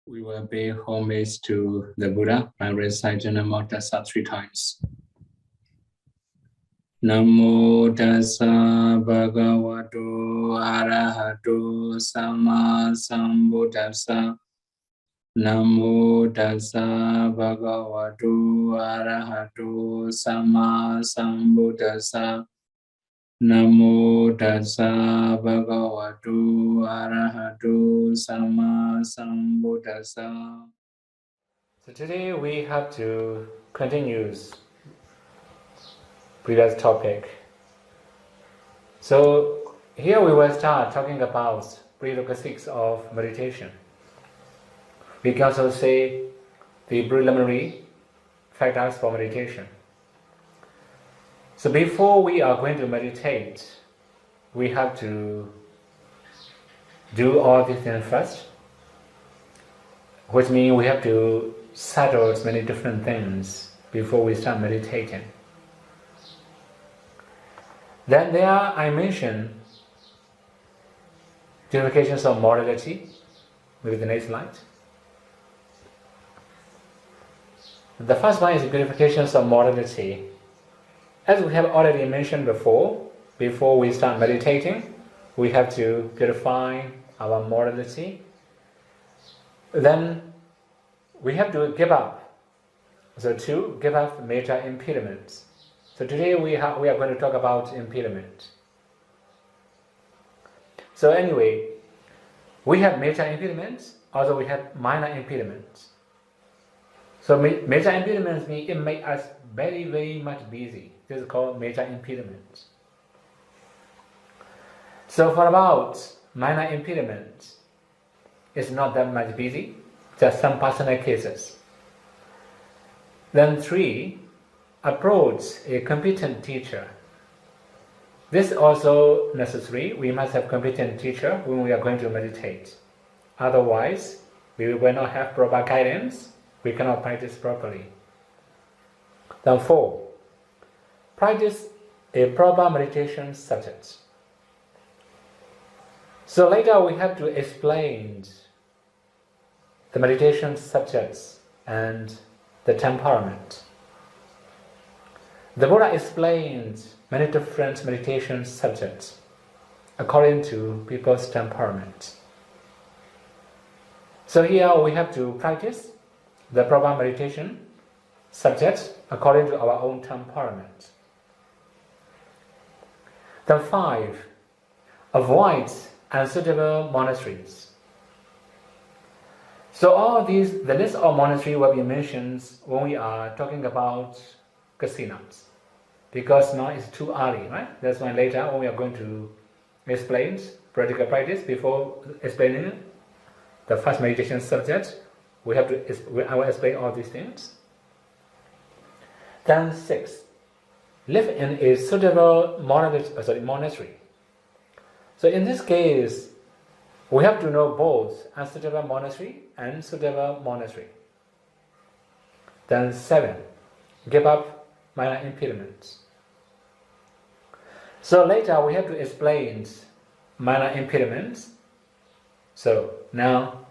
We will pay homage to the Buddha by reciting the Namo Tassa 3 times. Namo Tassa Bhagavato Arahato Samma Sambuddhassa. Namo Tassa Bhagavato Arahato Samma Sambuddhassa. Namo Tassa Bhagavato Arahato Samma Sambuddhassa. So today we have to continue previous topic. So here we will start talking about prerequisites of meditation. We can also say the preliminary factors for meditation. So before we are going to meditate, we have to do all these things first, which means we have to settle many different things before we start meditating. Then there I mentioned Unifications of Modernity, maybe the next slide. The first one is Purifications of Modernity. As we have already mentioned before we start meditating, we have to purify our morality. Then we have to give up. So to give up major impediments. So today we are going to talk about impediment. So anyway, we have major impediments, also we have minor impediments. So major impediments mean it makes us very, very much busy. This is called major impediments. So for about minor impediments, it's not that much busy, just some personal cases. Then 3, approach a competent teacher. This is also necessary. We must have competent teacher when we are going to meditate. Otherwise, we will not have proper guidance. We cannot practice properly. Then 4, practice a proper meditation subject. So later we have to explain the meditation subjects and the temperament. The Buddha explains many different meditation subjects according to people's temperament. So here we have to practice the proper meditation subjects according to our own temperament. Then 5, avoid unsuitable monasteries. So all these, the list of monasteries will be mentioned when we are talking about casinos, because now it's too early, right? That's why later when we are going to explain practical practice, before explaining the first meditation subject, I will explain all these things. Then 6, live in a suitable monastery. So in this case, we have to know both unsuitable monastery and suitable monastery. Then 7, give up minor impediments. So later we have to explain minor impediments. So now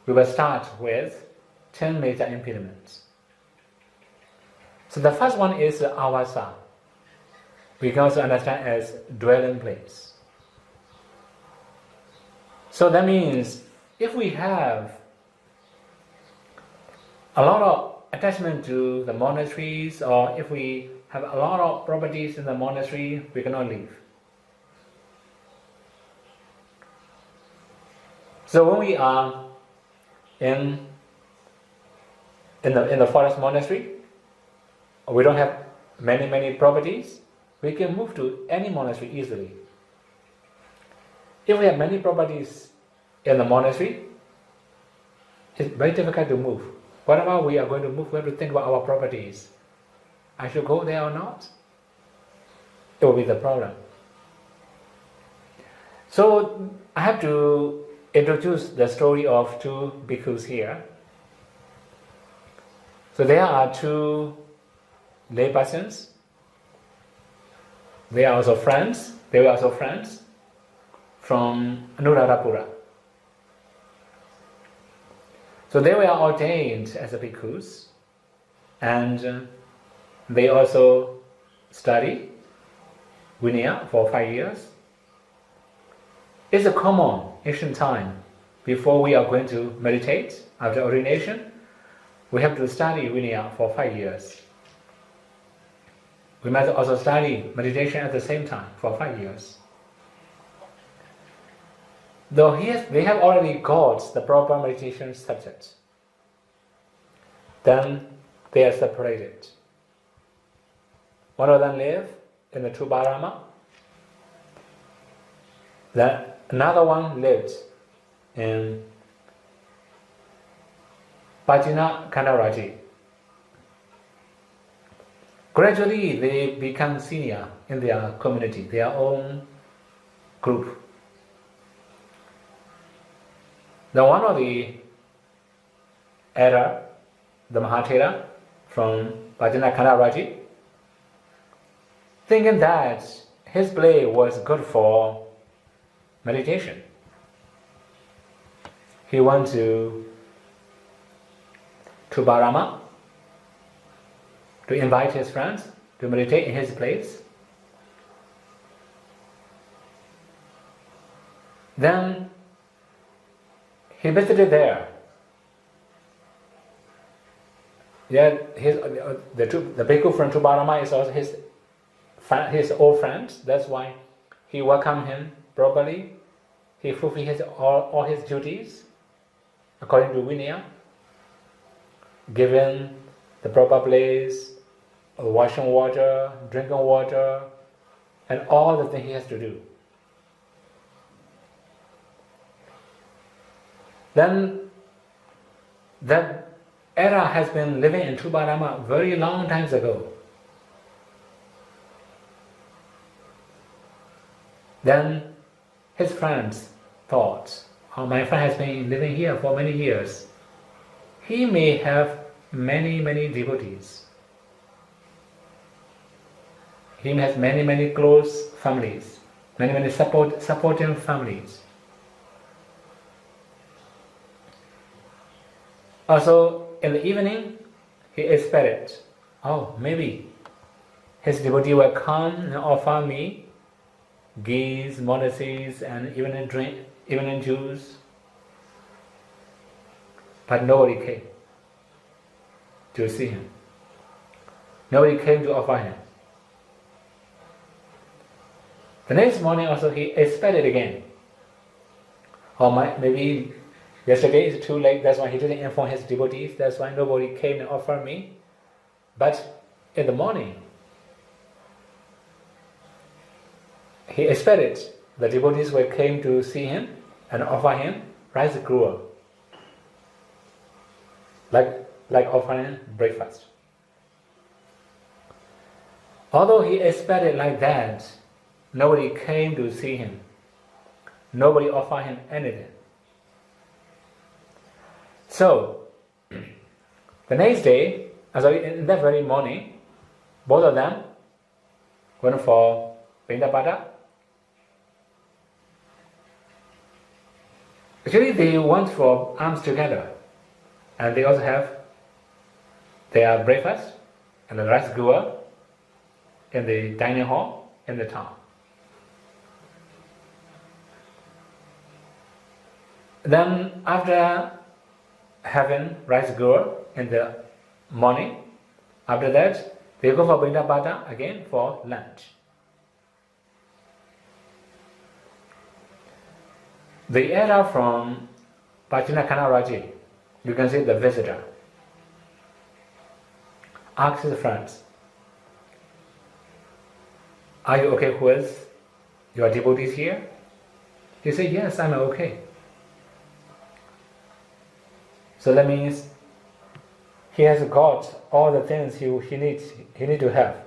we will start with 10 major impediments. So the first one is avasa. We can also understand as dwelling place. So that means if we have a lot of attachment to the monasteries, or if we have a lot of properties in the monastery, we cannot leave. So when we are in the forest monastery, we don't have many properties, we can move to any monastery easily. If we have many properties in the monastery, it's very difficult to move. Whatever we are going to move, we have to think about our properties. I should go there or not? It will be the problem. So I have to introduce the story of 2 bhikkhus here. So there are 2 laypersons. They are also friends. They were also friends from Anuradhapura. So they were ordained as a bhikkhus, and they also study Vinaya for 5 years. It's a common ancient time. Before we are going to meditate after ordination, we have to study Vinaya for 5 years. We must also study meditation at the same time for 5 years. Though they have already got the proper meditation subject, then they are separated. One of them live in the Tubarama, then another one lived in Pajina Kandaraji. Gradually, they become senior in their community, their own group. Then one of the elder, the Mahatera from Pajina Kandaraji, thinking that his play was good for meditation, he went to Tubarama to invite his friends to meditate in his place. Then he visited there. Yeah, the bhikkhu from Tubarama is also his old friend. That's why he welcomed him properly. He fulfilled all his duties according to Vinaya, given the proper place, washing water, drinking water, and all the things he has to do. Then that era has been living in Tubarama very long times ago. Then his friends thought, oh, my friend has been living here for many years. He may have many devotees. He has many close families, many supporting families. Also, in the evening, he expected, oh, maybe his devotee will come and offer me geese, molasses, and evening juice. But nobody came to see him. Nobody came to offer him. The next morning also he expected again. Maybe yesterday is too late, that's why he didn't inform his devotees, that's why nobody came and offered me. But in the morning, he expected the devotees will came to see him and offer him rice gruel, like offering breakfast. Although he expected like that, nobody came to see him. Nobody offered him anything. So, the next day, in that very morning, both of them went for Pindapata. Actually, they went for alms together, and they also have their breakfast and the rice gruel in the dining hall in the town. Then, after having rice gruel in the morning, after that, they go for Pindapata again for lunch. The elder from Pajina Kandaraji, you can see the visitor, asks his friends, are you okay with your devotees here? He said, yes, I'm okay. So that means he has got all the things he needs to have.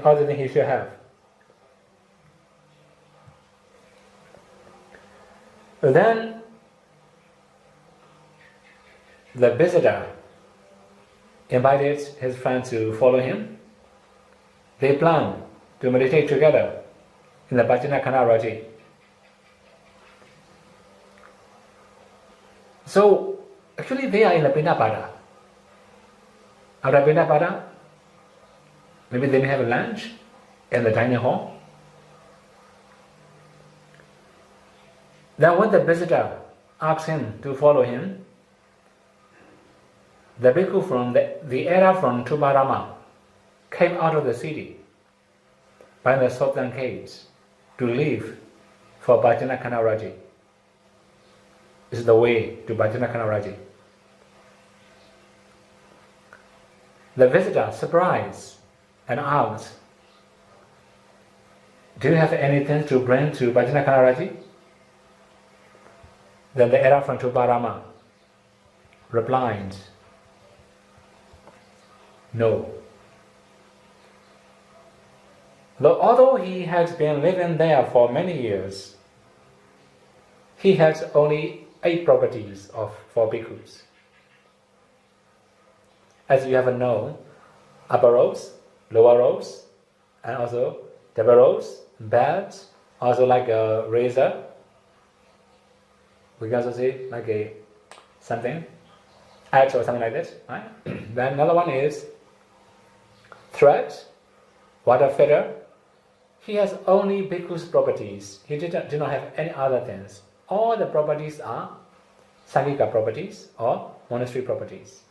All the things he should have. Then the visitor invited his friends to follow him. They planned to meditate together in the Pajina Kandaraji. So Actually, they are in the Pindapada. After Pindapada, maybe they may have lunch in the dining hall. Then when the visitor asks him to follow him, the bhikkhu from the area from Tubarama came out of the city by the southern gates to leave for Bhajana Kanaraji. This is the way to Bhajana Kanaraji. The visitor, surprised, and asked, "Do you have anything to bring to Bhajana Kanaraji?" Then the era from Tubarama replied, "No." Although he has been living there for many years, he has only 8 properties for bhikkhus. As you have known, upper robes, lower robes, and also double robes, belts, also like a razor. We can also say like a something, axe or something like that. Right? Then another one is thread, water feeder. He has only bhikkhu's properties. He do not have any other things. All the properties are Sangika properties or monastery properties.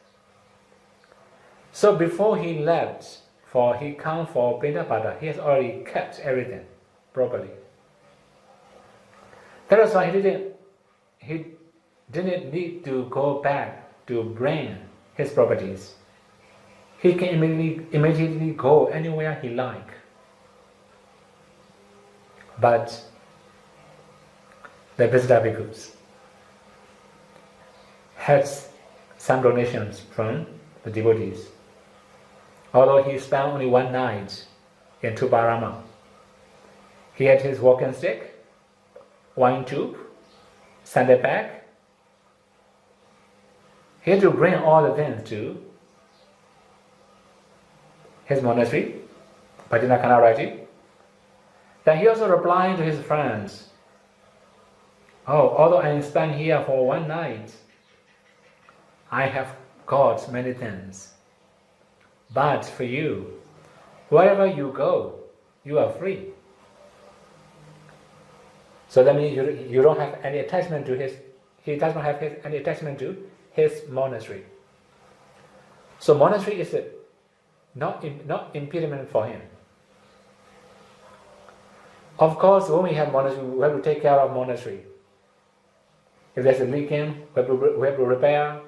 So before he left, he come for Pindapada, he has already kept everything properly. That is why he didn't need to go back to bring his properties. He can immediately go anywhere he like. But the visitor bhikkhus had some donations from the devotees. Although he spent only one night in Tubarama, he had his walking stick, wine tube, Sunday pack. He had to bring all the things to his monastery, Bhajana Kanaraji. Then he also replied to his friends, "Oh, although I spent here for one night, I have got many things. But for you, wherever you go, you are free." So that means you don't have any attachment to he does not have any attachment to his monastery. So monastery is not impediment for him. Of course, when we have monastery, we have to take care of monastery. If there's a leaking, we have to repair.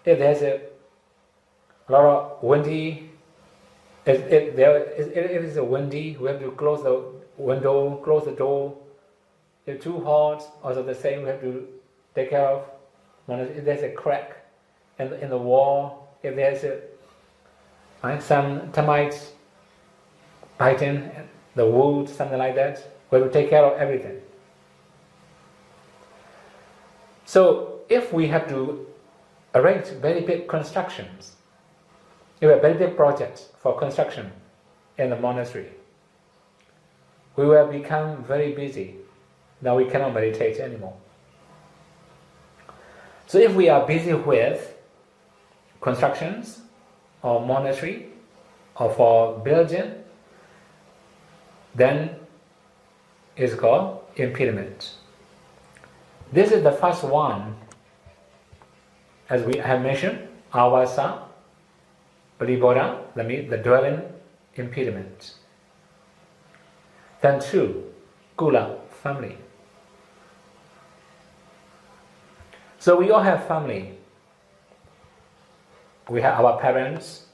If there's a lot of windy, if it is windy, we have to close the window, close the door. If too hot, also the same, we have to take care of. If there's a crack in the wall, if there's some termites biting the wood, something like that, we have to take care of everything. So if we have to arrange very big constructions, if a very big project for construction in the monastery, we will become very busy. Now we cannot meditate anymore. So if we are busy with constructions or monastery or for building, then it's called impediment. This is the first one, as we have mentioned, avasa, pariboda, that means the dwelling impediment. Then 2, kula, family. So we all have family. We have our parents,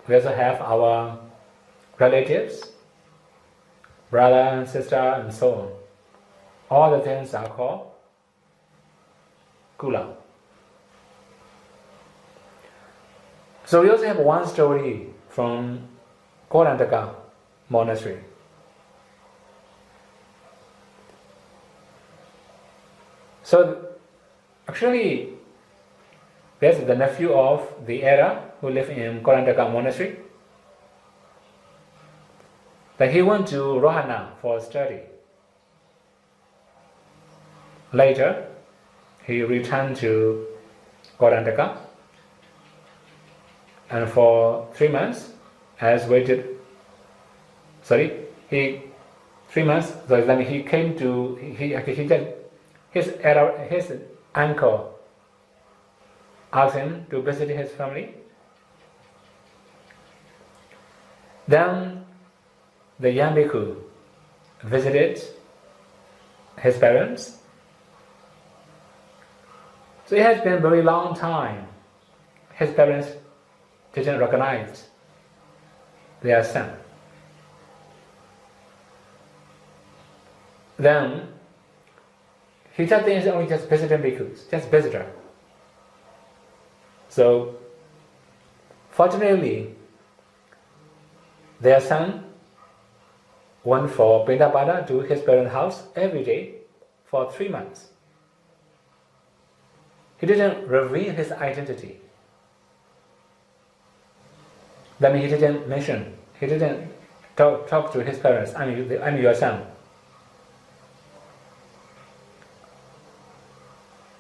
we also have our relatives, brother and sister, and so on. All the things are called kula. So we also have one story from Korantaka monastery. So actually, there's the nephew of the era who lived in Korantaka monastery. Then he went to Rohana for study. Later, he returned to Gaurantaka, and for 3 months has waited. He 3 months. So then he came to his uncle asked him to visit his family. Then the young bhikkhu visited his parents. So it has been a very long time. His parents didn't recognize their son. Then he just thinks only just visiting bhikkhus, just visitor. So fortunately, their son went for Pindapata to his parents' house every day for 3 months. He didn't reveal his identity. Then he didn't talk to his parents, I'm your son.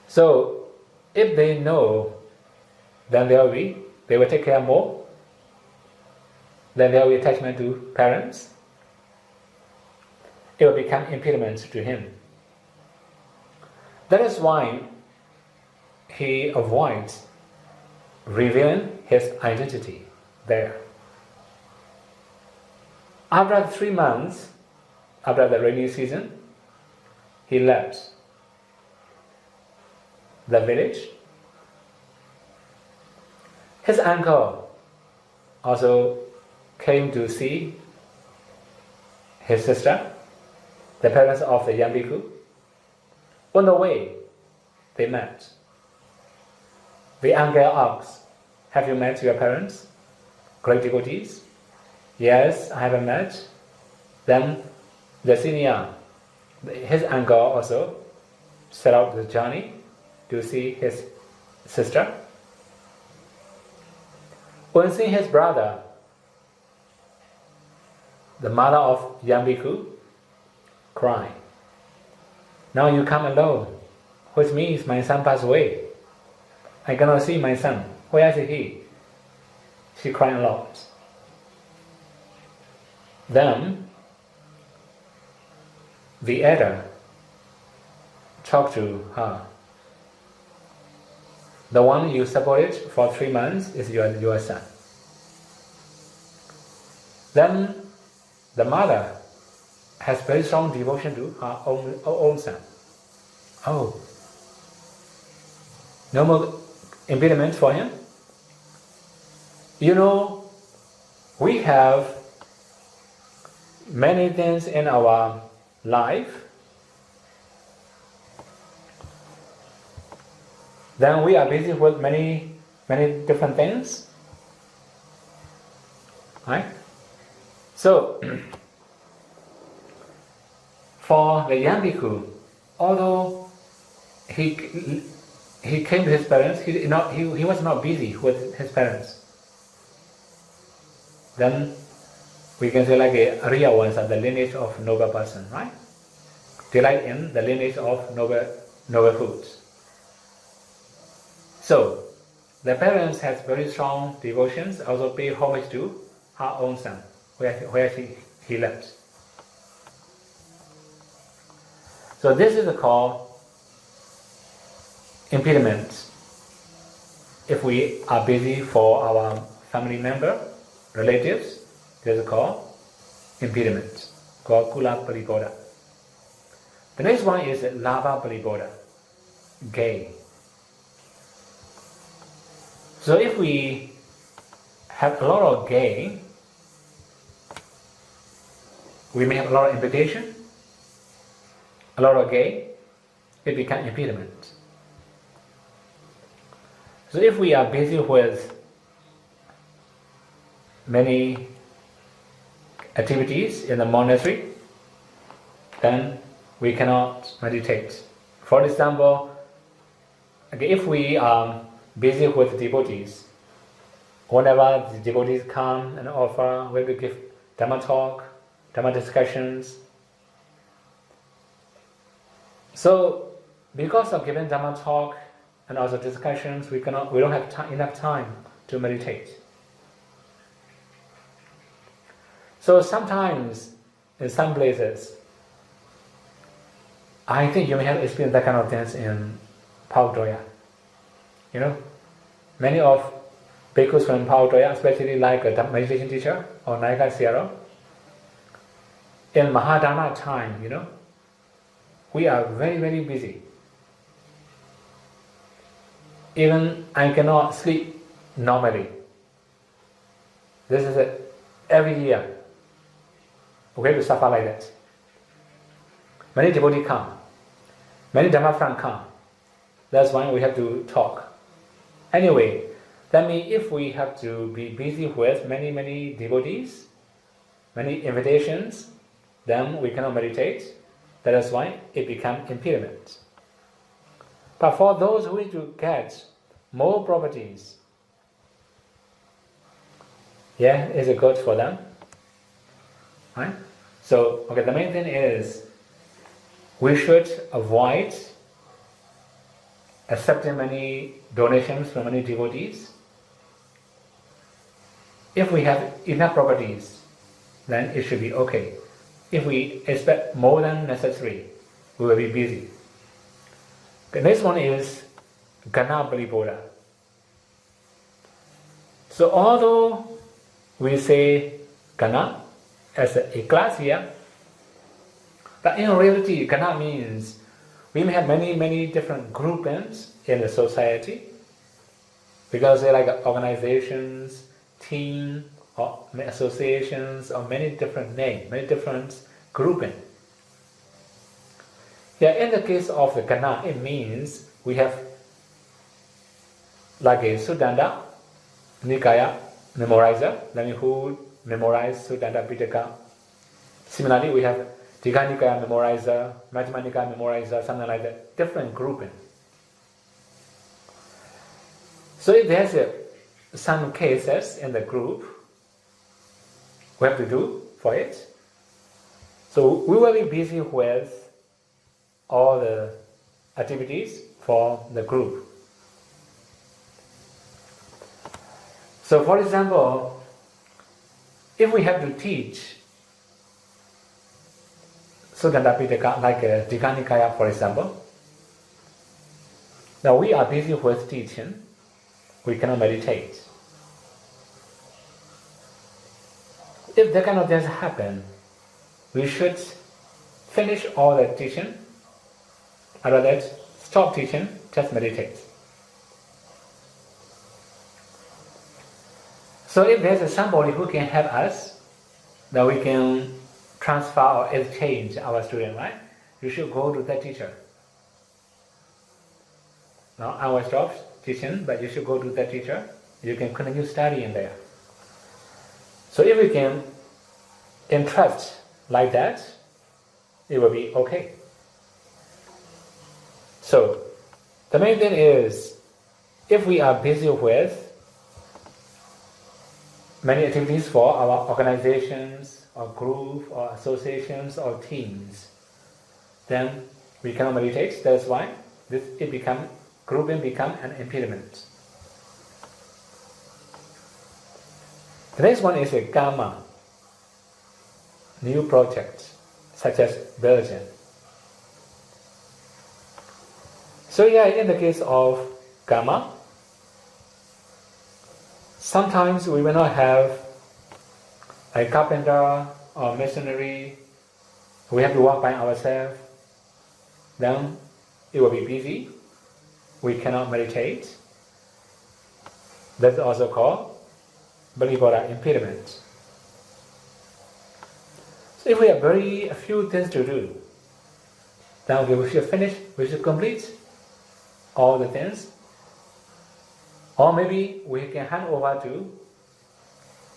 So if they know, then they will take care more. Then there will be attachment to parents. It will become impediment to him. That is why he avoids revealing his identity there. After 3 months, after the rainy season, he left the village. His uncle also came to see his sister, the parents of the young bhikkhu. On the way, they met. The uncle asked, have you met your parents, great devotees? Yes, I haven't met. Then the senior, his uncle also set out the journey to see his sister. When seeing his brother, the mother of young bhikkhu cried, now you come alone, which means my son passed away. I cannot see my son. Where is he? She cried a lot. Then the elder talked to her. The one you supported for 3 months is your son. Then the mother has very strong devotion to her own son. Oh, no more impediment for him? You know, we have many things in our life. Then we are busy with many different things. Right? So, for the young bhikkhu, although he came to his parents, he was not busy with his parents. Then we can say like a real ones are the lineage of noble person, right? Delight in the lineage of noble foods. So the parents has very strong devotions, also pay homage to her own son, where he left. So this is called impediment. If we are busy for our family member, relatives, this is called impediment, called Kula Pariboda. The next one is Lava Pariboda, gain. So if we have a lot of gain, we may have a lot of invitation, a lot of gain, it becomes impediment. So if we are busy with many activities in the monastery, then we cannot meditate. For example, if we are busy with devotees, whenever the devotees come and offer, we will give Dhamma Talk, Dhamma discussions. So because of giving Dhamma talk and also discussions, we don't have enough time to meditate. So sometimes, in some places, I think you may have experienced that kind of things in Paudoya. You know, many of bhikkhus from Paudoya, especially like a meditation teacher or Naika Sierra, in Mahadana time, you know, we are very, very busy. Even I cannot sleep normally. This is every year. We have to suffer like that. Many devotees come. Many Dhamma friends come. That's why we have to talk. Anyway, that means if we have to be busy with many, many devotees, many invitations, then we cannot meditate. That is why it becomes impediment. But for those who need to get more properties, yeah, is it good for them? Right? So, okay, the main thing is we should avoid accepting many donations from many devotees. If we have enough properties, then it should be okay. If we expect more than necessary, we will be busy. The next one is Gana Pariboda. So although we say Gana as a class here, but in reality, Gana means we may have many, many different groupings in the society, because they're like organizations, team, or associations, or many different names, many different groupings. Yeah, in the case of the Gana, it means we have like a Suddhanta Nikaya memorizer, that means who memorize Suddhanta Pitaka. Similarly, we have Digha Nikaya memorizer, Majjhima Nikaya memorizer, something like that, different grouping. So if there's some cases in the group, we have to do for it. So we will be busy with all the activities for the group. So for example, if we have to teach Suddhanta Pitaka, like Digha Nikaya for example, now we are busy with teaching, we cannot meditate. If that kind of things happen, we should finish all the teaching, after that stop teaching, just meditate. So if there's somebody who can help us, then we can transfer or exchange our student, right? You should go to that teacher. Now I will stop teaching, but you should go to that teacher. You can continue studying there. So if we can entrust like that, it will be okay. So the main thing is, if we are busy with many activities for our organizations or group or associations or teams, then we cannot meditate. That's why grouping become an impediment. The next one is a Karma, new project, such as Belgium. So yeah, in the case of Karma, sometimes we will not have a carpenter or masonry. We have to work by ourselves. Then it will be busy. We cannot meditate. That's also called Pariboda impediment. So if we have very few things to do, then we should finish, we should complete all the things. Or maybe we can hand over to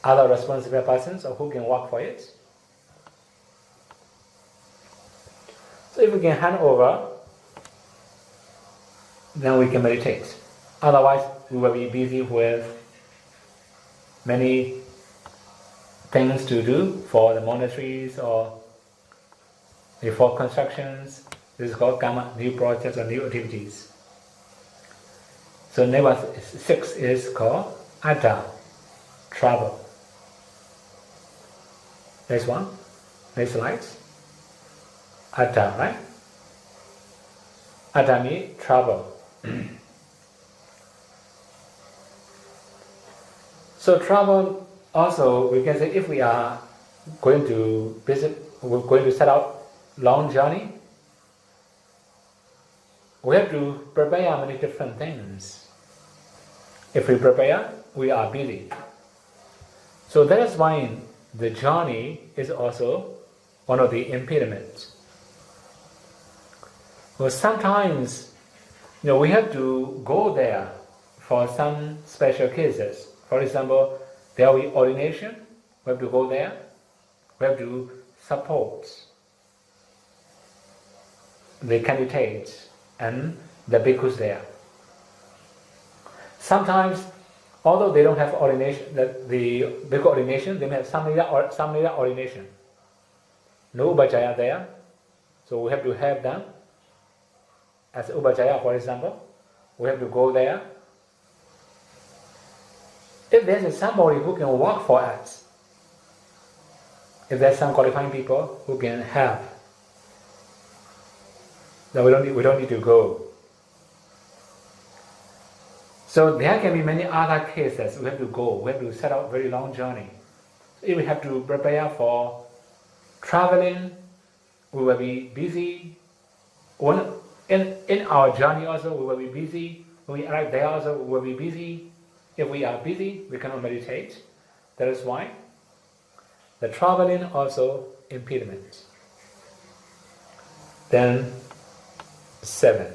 other responsible persons or who can work for it. So if we can hand over, then we can meditate. Otherwise, we will be busy with many things to do for the monasteries or for constructions, This is called karma, new projects or new activities. So number 6 is called Atta, trouble. Next one, next slide. Atta, right? Atta means trouble. So trouble also, we can say if we are going to visit, we're going to set out long journey, we have to prepare many different things. If we prepare, we are busy. So that is why the journey is also one of the impediments. Well, sometimes, we have to go there for some special cases. For example, there will be ordination, we have to go there, we have to support the candidates and the bhikkhus there. Sometimes, although they don't have ordination, the bhikkhu ordination, they may have samnida ordination. No upajjhaya there, so we have to help them. As upajjhaya, for example, we have to go there. If there's somebody who can work for us, if there's some qualifying people who can help, then we don't need to go. So there can be many other cases. We have to go. We have to set out very long journey. If we have to prepare for traveling, we will be busy. In our journey also, we will be busy. When we arrive there also, we will be busy. If we are busy, we cannot meditate. That is why the traveling also impediment. Then 7.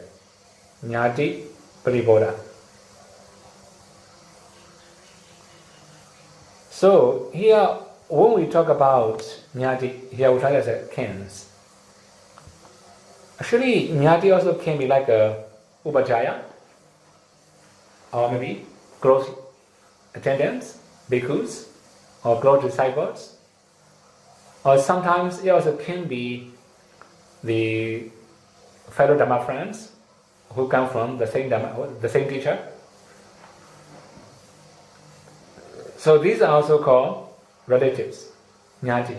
Nyati Pariboda. So here, when we talk about Nyati, here we talk as kins. Actually, Nyati also can be like a upajjhaya, or maybe close attendants, bhikkhus, or close disciples. Or sometimes it also can be the fellow Dhamma friends who come from the same Dhamma, the same teacher. So these are also called relatives, Nyati.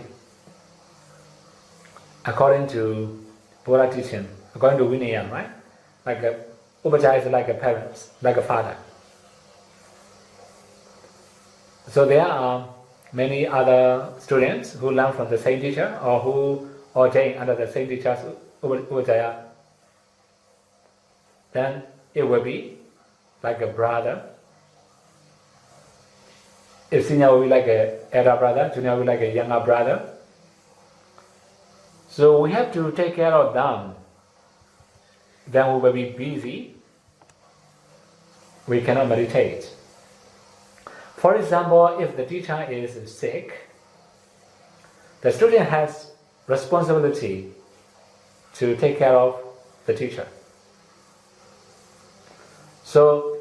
According to Buddha teaching, according to Vinaya, right? Like a upajjhaya is like a parent, like a father. So there are many other students who learn from the same teacher or who ordain under the same teacher's upajjhaya. Then it will be like a brother. If senior will be like an elder brother, junior will be like a younger brother. So we have to take care of them. Then we will be busy. We cannot meditate. For example, if the teacher is sick, the student has responsibility to take care of the teacher. So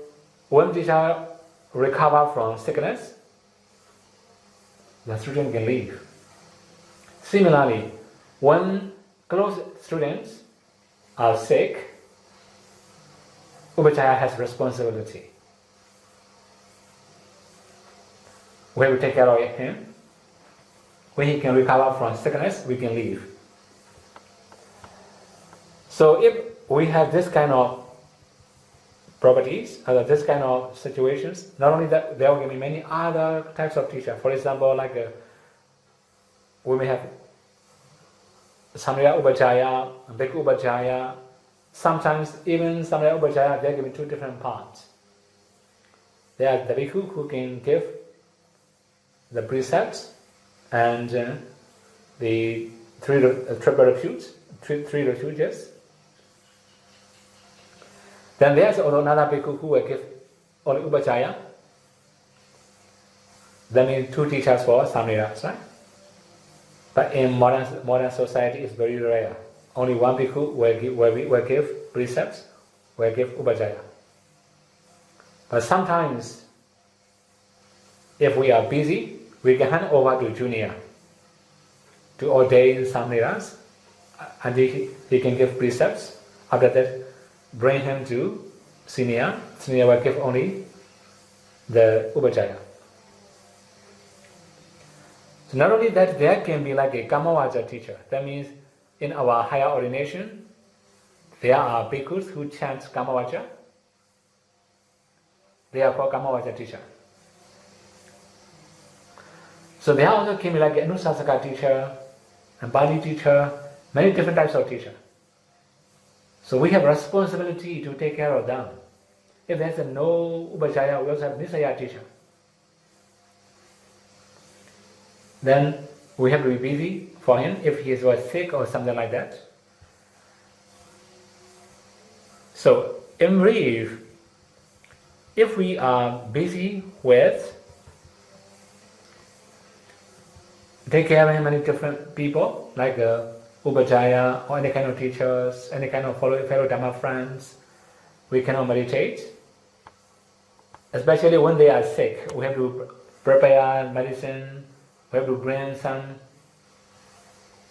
when teacher recovers from sickness, the student can leave. Similarly, when close students are sick, upajjhaya has responsibility. We have to take care of him. When he can recover from sickness, we can leave. So if we have this kind of properties, or this kind of situations, not only that, there will be many other types of teachers. For example, like we may have Samaya Upajjhaya, Bhikkhu Upajjhaya. Sometimes even Samaya Upajjhaya, they are given two different parts. There are the Bhikkhu who can give the precepts and the triple refuge, three refuges. Then there's also another bhikkhu who will give only upajjhaya. That means two teachers for samnedas, right? But in modern society, it's very rare. Only one bhikkhu will give precepts, will give upajjhaya. But sometimes, if we are busy, we can hand over to junior to ordain samnedas and he can give precepts. After that, bring him to senior. Senior will give only the upajjhaya. So not only that, there can be like a Kamavaja teacher. That means in our higher ordination, there are bhikkhus who chant Kamavaja. They are called Kamavaja teacher. So there also can be like an Anusasaka teacher, and Bali teacher, many different types of teacher. So we have responsibility to take care of them. If there's no upajjhaya, we also have Nisaya teacher. Then we have to be busy for him if he was sick or something like that. So in brief, if we are busy with take care of many different people, like upajjhaya or any kind of teachers, any kind of fellow Dhamma friends, we cannot meditate. Especially when they are sick, we have to prepare medicine, we have to bring some,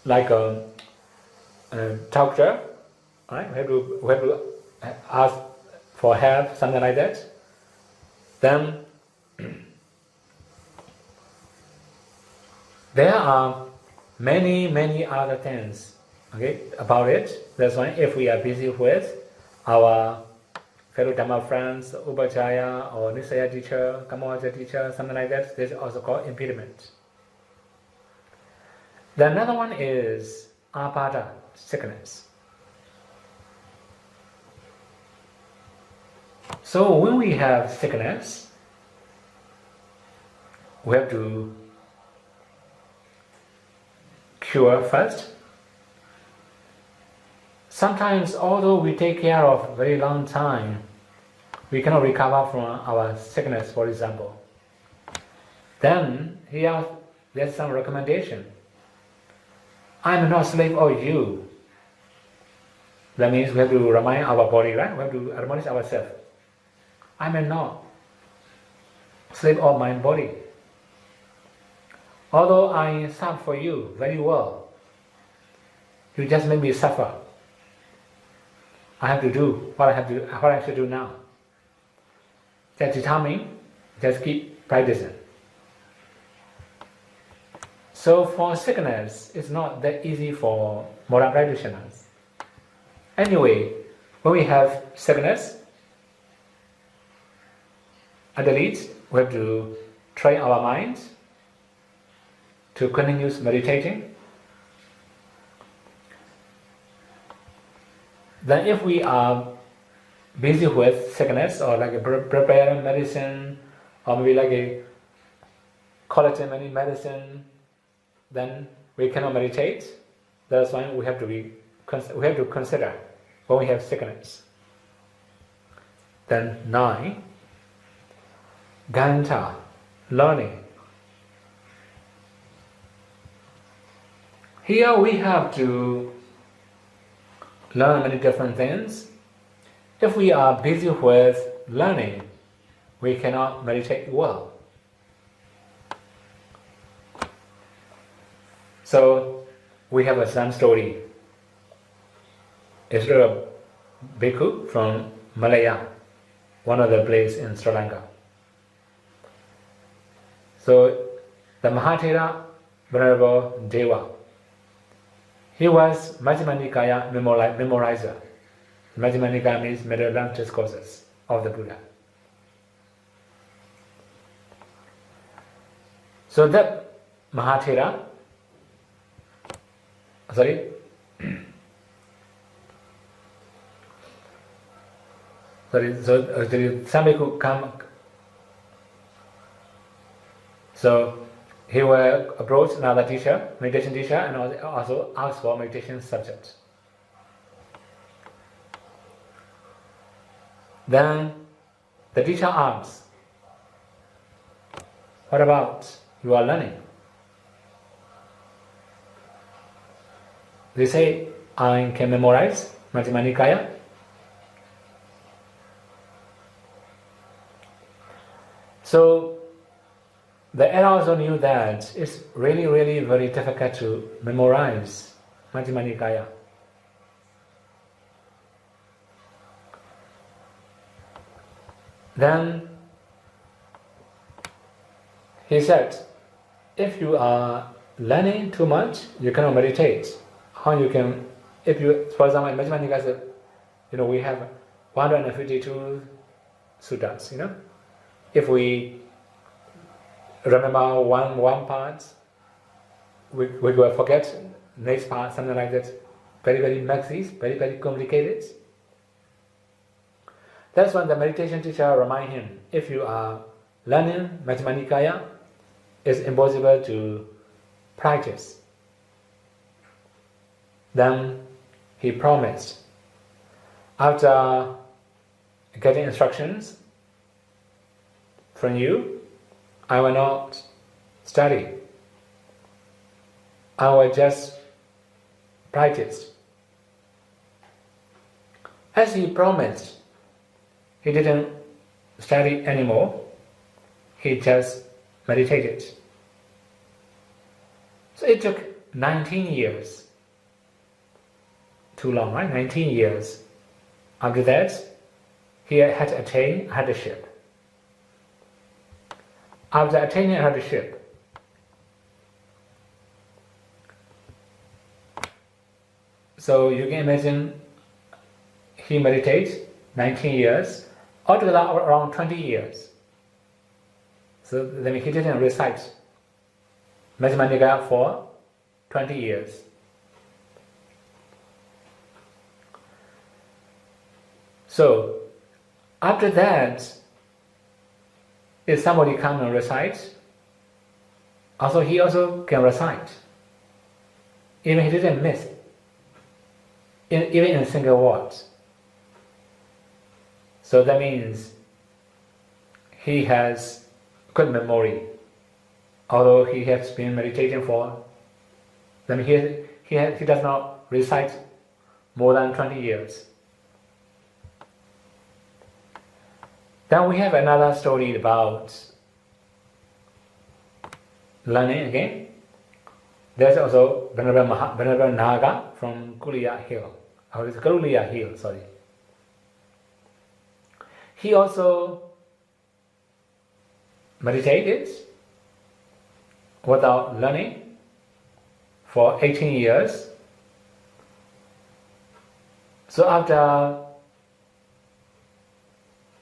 like a doctor, right? We have to ask for help, something like that. Then there are many other things, okay, about it. That's why if we are busy with our fellow Dhamma friends, upajjhaya or Nisaya teacher, Kamavaja teacher, something like that, this is also called impediment. The another one is Apata Sickness. So when we have sickness, we have to cure first. Sometimes, although we take care of very long time, we cannot recover from our sickness, for example. Then here there's some recommendation. I am not slave of you. That means we have to remind our body, right? We have to admonish ourselves. I am not slave of my body. Although I suffer for you very well, you just make me suffer. I have to do what I should do now. Just determine, just keep practicing. So for sickness, it's not that easy for modern practitioners. Anyway, when we have sickness, at the least, we have to train our minds to continue meditating. Then if we are busy with sickness or like preparing medicine or maybe like a collecting many medicine, then we cannot meditate. That's why we have to consider when we have sickness. Then 9, Ganta, learning. Here we have to learn many different things. If we are busy with learning, we cannot meditate well. So we have a Zen story. It's a bhikkhu from Malaya, one of the places in Sri Lanka. So the Mahathera Venerable Deva, he was Majjhima Nikaya memorizer. Majjhima Nikaya means middle long discourses of the Buddha. So that Mahathera, so some bhikkhu come. So he will approach another teacher, meditation teacher, and also ask for meditation subject. Then the teacher asks, what about you are learning? They say, I can memorize Majjhima Nikaya. So the elder also knew that it's really very difficult to memorize Majjhima Nikaya. Then he said, if you are learning too much, you cannot meditate. How you can, if you, for example, in Majjhima Nikaya said, we have 152 suttas, If we remember one part, we will forget next part, something like that. Very, very messy, very, very complicated. That's when the meditation teacher remind him, if you are learning Majjhima Nikaya, it's impossible to practice. Then he promised, after getting instructions from you, I will not study. I will just practice. As he promised, he didn't study anymore. He just meditated. So it took 19 years. Too long, right? 19 years. After that, he had attained headship. After attaining headship, so you can imagine he meditates 19 years, altogether around 20 years. So that means he didn't recite Majjhima Nikaya for 20 years. So after that, if somebody comes and recites, he also can recite. Even he didn't miss, even in a single word. So that means he has good memory. Although he has been meditating for, then he does not recite more than 20 years. Then we have another story about learning again. There's also Venerable Naga from Kuliya Hill, or it's Garuliya Hill, sorry. He also meditated without learning for 18 years. So after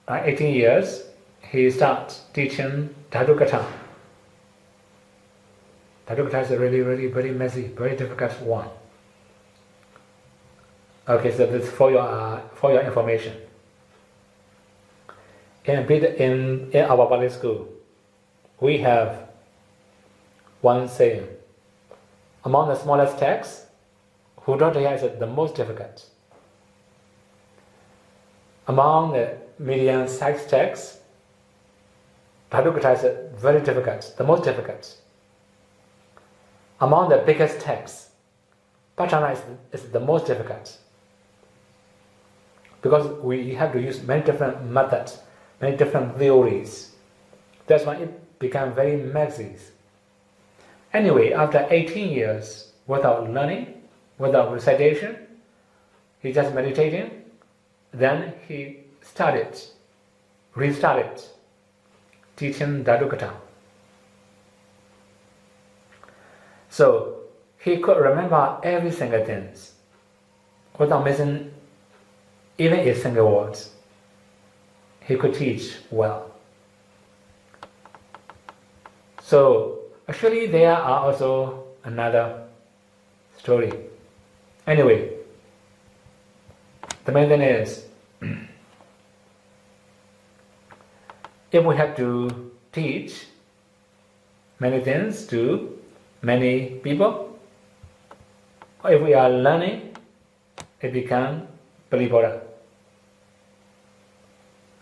18 years, he starts teaching Dhatu-kata. Dhatu-kata is a really, really very messy, very difficult one. Okay, so this is for your information. In our Pali school, we have one saying: among the smallest texts, Hudodaya is the most difficult. Among the medium-sized texts, Dhatu-kata is very difficult, the most difficult. Among the biggest texts, Patana is the most difficult. Because we have to use many different methods, many different theories. That's why it became very messy. Anyway, after 18 years without learning, without recitation, he just meditating, then he restarted teaching Dhatu-kata. So he could remember every single thing without missing even a single word. He could teach well. So actually there are also another story. Anyway, the main thing is, if we have to teach many things to many people, or if we are learning, it becomes Pali-Bodha.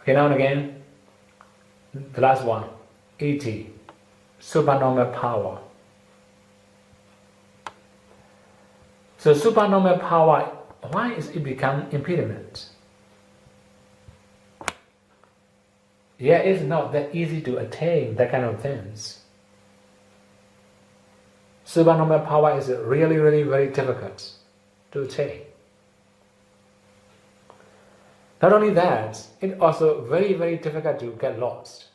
Okay, now and again, the last one, 80, supernormal power. So supernormal power, why is it become impediment? Yeah, it's not that easy to attain that kind of things. Supernormal power is really, really very difficult to attain. Not only that, it's also very, very difficult to get lost.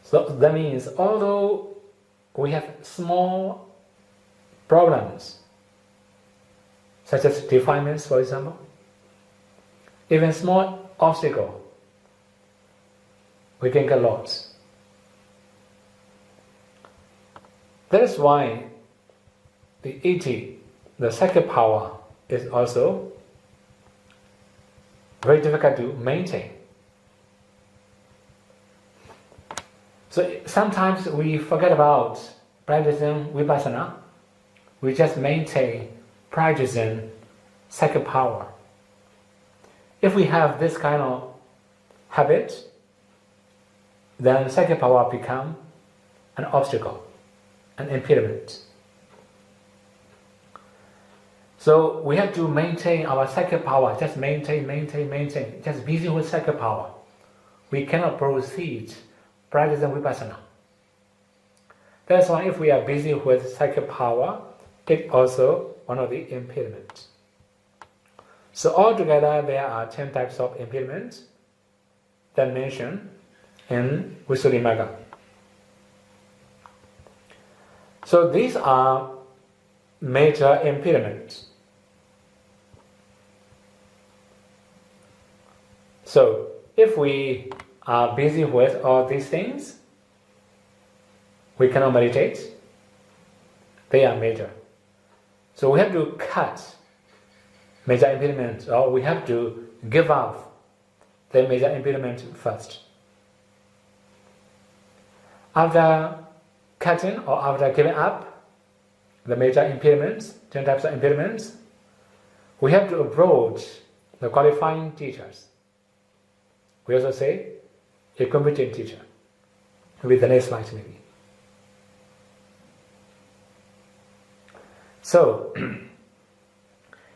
So that means although we have small problems, such as defilements, for example, even small obstacle, we can get lost. That is why the iti, the psychic power, is also very difficult to maintain. So sometimes we forget about practicing vipassana. We just maintain practicing psychic power. If we have this kind of habit, then psychic power become an obstacle, an impediment. So we have to maintain our psychic power, just maintain, just busy with psychic power. We cannot proceed practicing vipassana. That's why if we are busy with psychic power, it's also one of the impediments. So altogether there are 10 types of impediments that mentioned in Visuddhimagga. So these are major impediments. So if we are busy with all these things, we cannot meditate. They are major. So we have to cut major impediments, or we have to give up the major impediment first. After cutting or after giving up the major impediments, 10 types of impediments, we have to approach the qualifying teachers. We also say a competent teacher. With the next slide maybe. So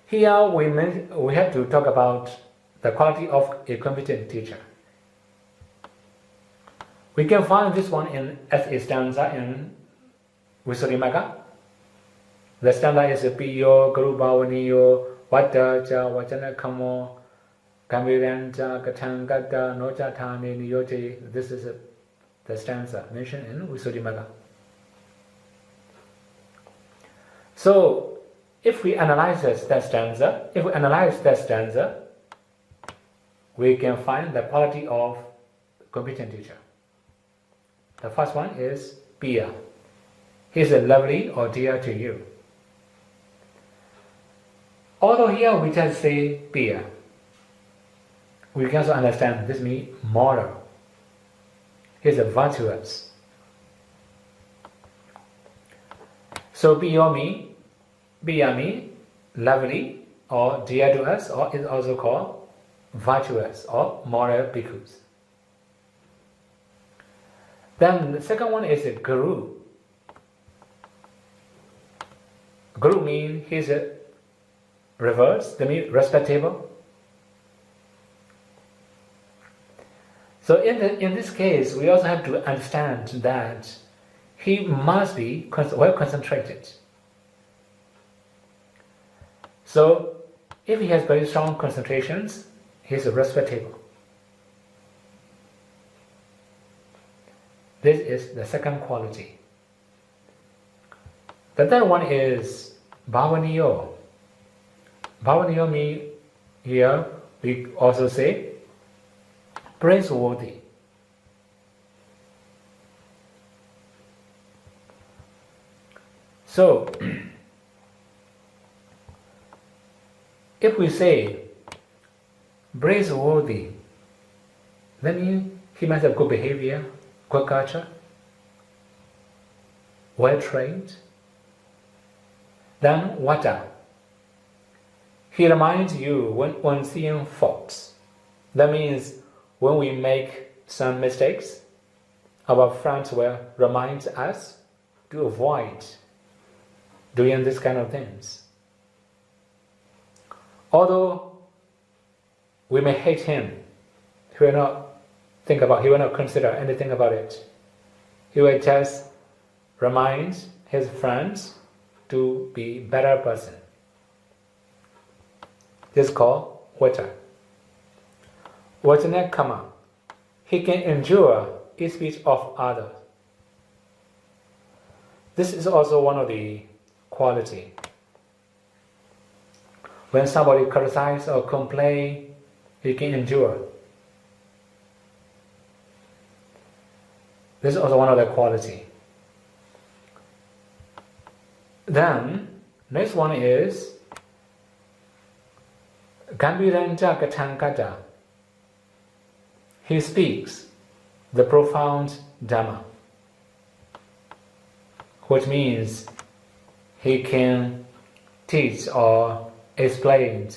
here we have to talk about the quality of a competent teacher. We can find this one as a stanza in Visuddhimagga. The stanza is Piyo, Guru Bhavaniyo, Vata Cha, Vachana Kamo, Kamiranja, Katangata, Nocha Thani, Niyote. This is the stanza mentioned in Visuddhimagga. So, if we analyze that stanza, we can find the quality of competent teacher. The first one is Piya. He is lovely or dear to you. Although here we just say Piya, we can also understand this means moral. He is virtuous. So Piya means lovely or dear to us, or is also called virtuous or moral bhikkhus. Then the second one is a Guru. Guru means he is reverse, that means respectable. So in this case, we also have to understand that he must be well concentrated. So if he has very strong concentrations, he is respectable. This is the second quality. The third one is Bhavaniyo. Bhavaniyo means here we also say praiseworthy. So if we say praiseworthy, that means he must have good behavior, good culture, well trained. Then Vata. He reminds you when seeing faults. That means when we make some mistakes, our friends will remind us to avoid doing this kind of things. Although we may hate him, he will not consider anything about it. He will just remind his friends to be better person. This is called Vajja. Vajjana Kama. He can endure ill speech of others. This is also one of the qualities. When somebody criticizes or complains, he can endure. This is also one of the qualities. Then, next one is Gambiranja Gatankata. He speaks the profound Dhamma, which means he can teach or explain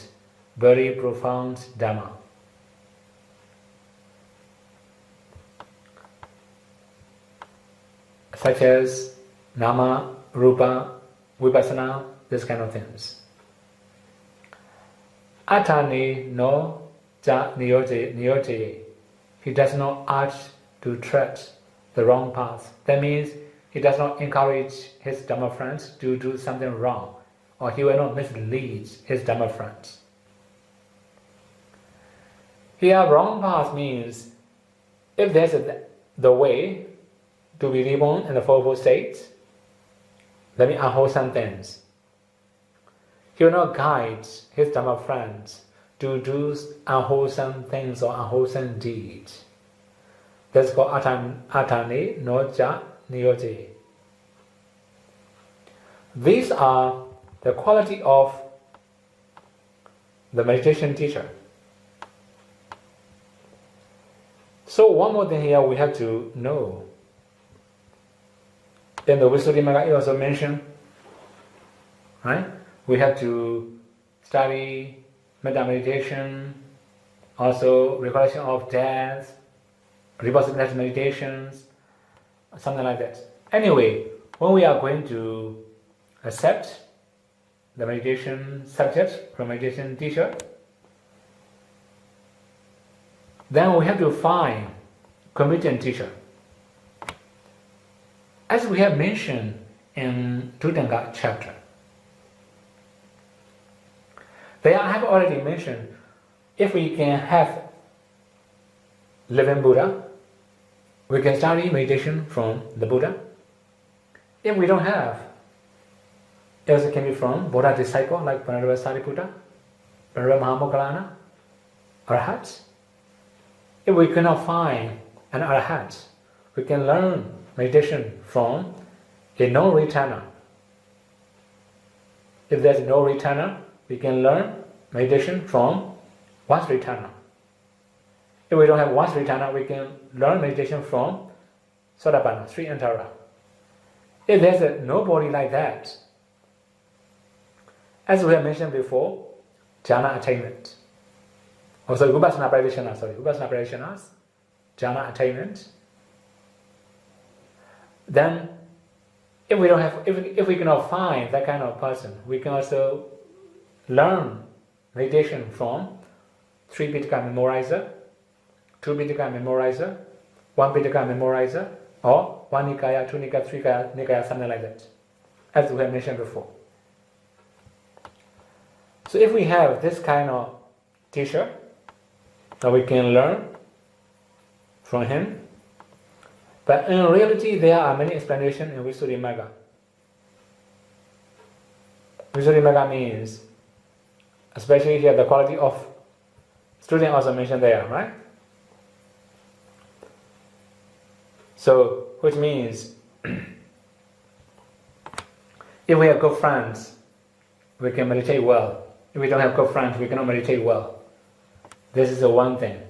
very profound Dhamma. Such as Nama, Rupa, Vipassana, this kind of things. Attain no ja niyoje. He does not urge to tread the wrong path. That means he does not encourage his Dhamma friends to do something wrong, or he will not mislead his Dhamma friends. Here, wrong path means if there's the way to be reborn in the fourfold states, that means unwholesome things. He will not guide his Dhamma friends to do unwholesome things or unwholesome deeds. That's called Atane no ja niyoje. These are the quality of the meditation teacher. So one more thing here we have to know. In the Visuddhimagga, it also mentioned, right? We have to study meditation, also recollection of death, reversibility meditations, something like that. Anyway, when we are going to accept the meditation subject from meditation teacher, then we have to find competent teacher. As we have mentioned in Untitled Chapter, I have already mentioned, if we can have living Buddha, we can study meditation from the Buddha. If we don't have, it also can be from Buddha disciple like Venerable Sariputta, Venerable Mahamoggallana, Arhat. If we cannot find an Arhat, we can learn meditation from a no-returner. If there's no returner, we can learn meditation from once returner. If we don't have once returner, we can learn meditation from Sotapanna, Sri Antara. If there's nobody like that, as we have mentioned before, jhana attainment. Also, Vipassana practitioners, jhana attainment. Then, if we cannot find that kind of person, we can also learn meditation from 3 Pitaka memorizer, 2 Pitaka memorizer, 1 Pitaka memorizer, or 1 Nikaya, 2 Nikaya, 3 Nikaya, something like that, as we have mentioned before. So if we have this kind of teacher, then we can learn from him. But in reality, there are many explanations in Visuddhimagga. Visuddhimagga means, especially here, the quality of student also mentioned there, right? So, which means, if we have good friends, we can meditate well. If we don't have good friends, we cannot meditate well. This is the one thing.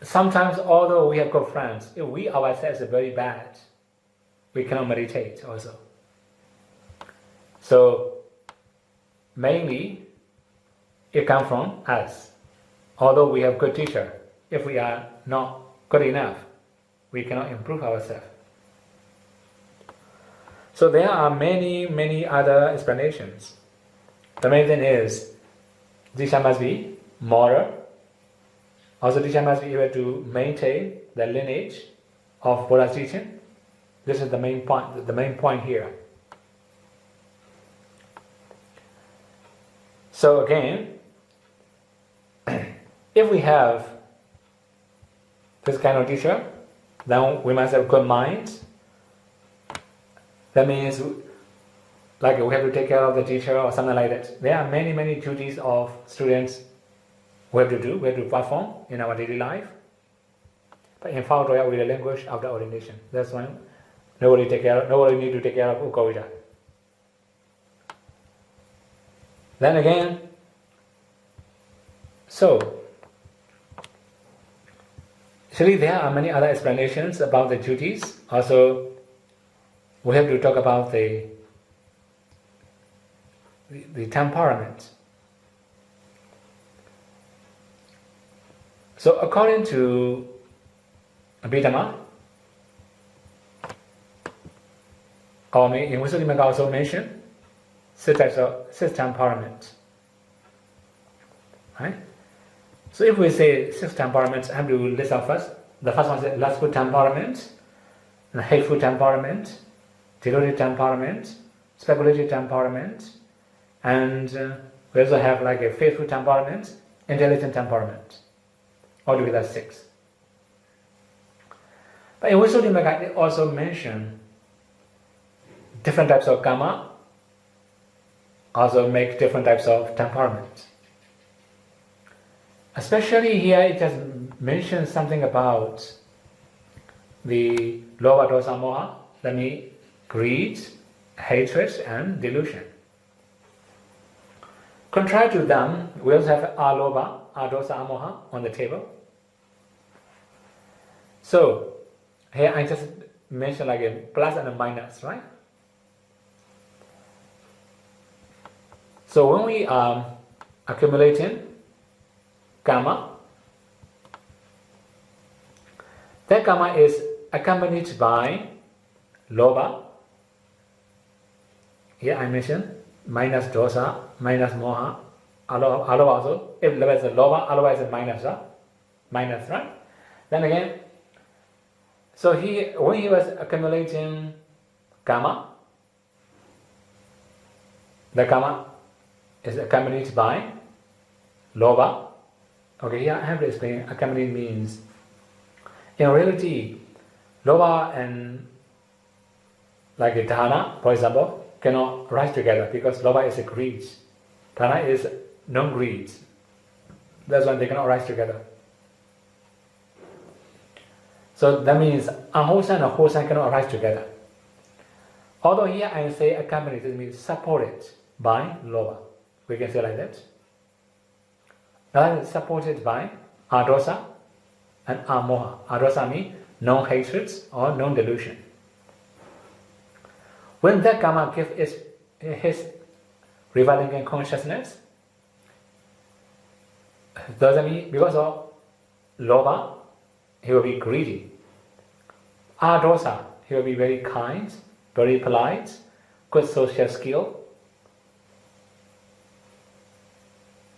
Sometimes, although we have good friends, if we ourselves are very bad, we cannot meditate also. So, mainly, it comes from us. Although we have good teacher, if we are not good enough, we cannot improve ourselves. So there are many other explanations. The main thing is, teacher must be moral. Also, teacher must be able to maintain the lineage of Buddha's teaching. This is the main point here. So again, if we have this kind of teacher, then we must have good mind. That means like we have to take care of the teacher or something like that. There are many, many duties of students we have to do, we have to perform in our daily life. But in fact, we relinquish after ordination. That's why nobody need to take care of Kovida. Then again, so actually there are many other explanations about the duties. Also, we have to talk about the temperament. So according to Abhidhamma, or in Visuddhimagga also mentioned 6 temperaments. Right? So if we say 6 temperaments, I have to list out first. The first one is lustful temperament, hateful temperament, deluded temperament, speculative temperament, and we also have like a faithful temperament, intelligent temperament. Altogether 6. But in Visuddhimagga, they also mention different types of karma, also make different types of temperament. Especially here, it just mentions something about the lobha, dosa, moha, that means greed, hatred, and delusion. Contrary to them, we also have alobha, adosa, amoha on the table. So here I just mentioned like a plus and a minus, right? So when we are accumulating karma, that karma is accompanied by lobha. Here I mentioned minus dosa, minus moha, alobha also. If lobha is a lobha, alobha is a minus, right? Then again, so when he was accumulating karma, the karma is accompanied by lobha. Okay, here I have to explain. Accompanied means, in reality, lobha and like a dana, for example, cannot rise together because lobha is a greed. Dana is non-greed. That's why they cannot rise together. So that means unwholesome and wholesome cannot rise together. Although here I say accompanied, it means supported by lobha. We can say like that. That is supported by adosa and amoha. Adosa means non-hatred or non-delusion. When that karma gives his reviling consciousness, doesn't mean because of lobha, he will be greedy. Adosa, he will be very kind, very polite, good social skill.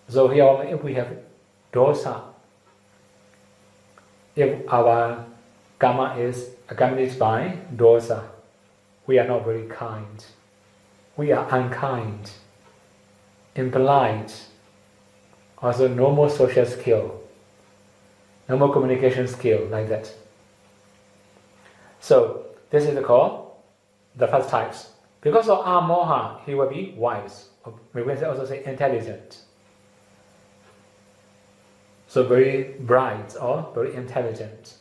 So here, if we have dosa, if our karma is accompanied by dosa, we are not very kind. We are unkind, impolite, also no more social skill, no more communication skill, like that. So this is called the first types. Because of amoha, he will be wise. We will also say intelligent. So very bright or very intelligent.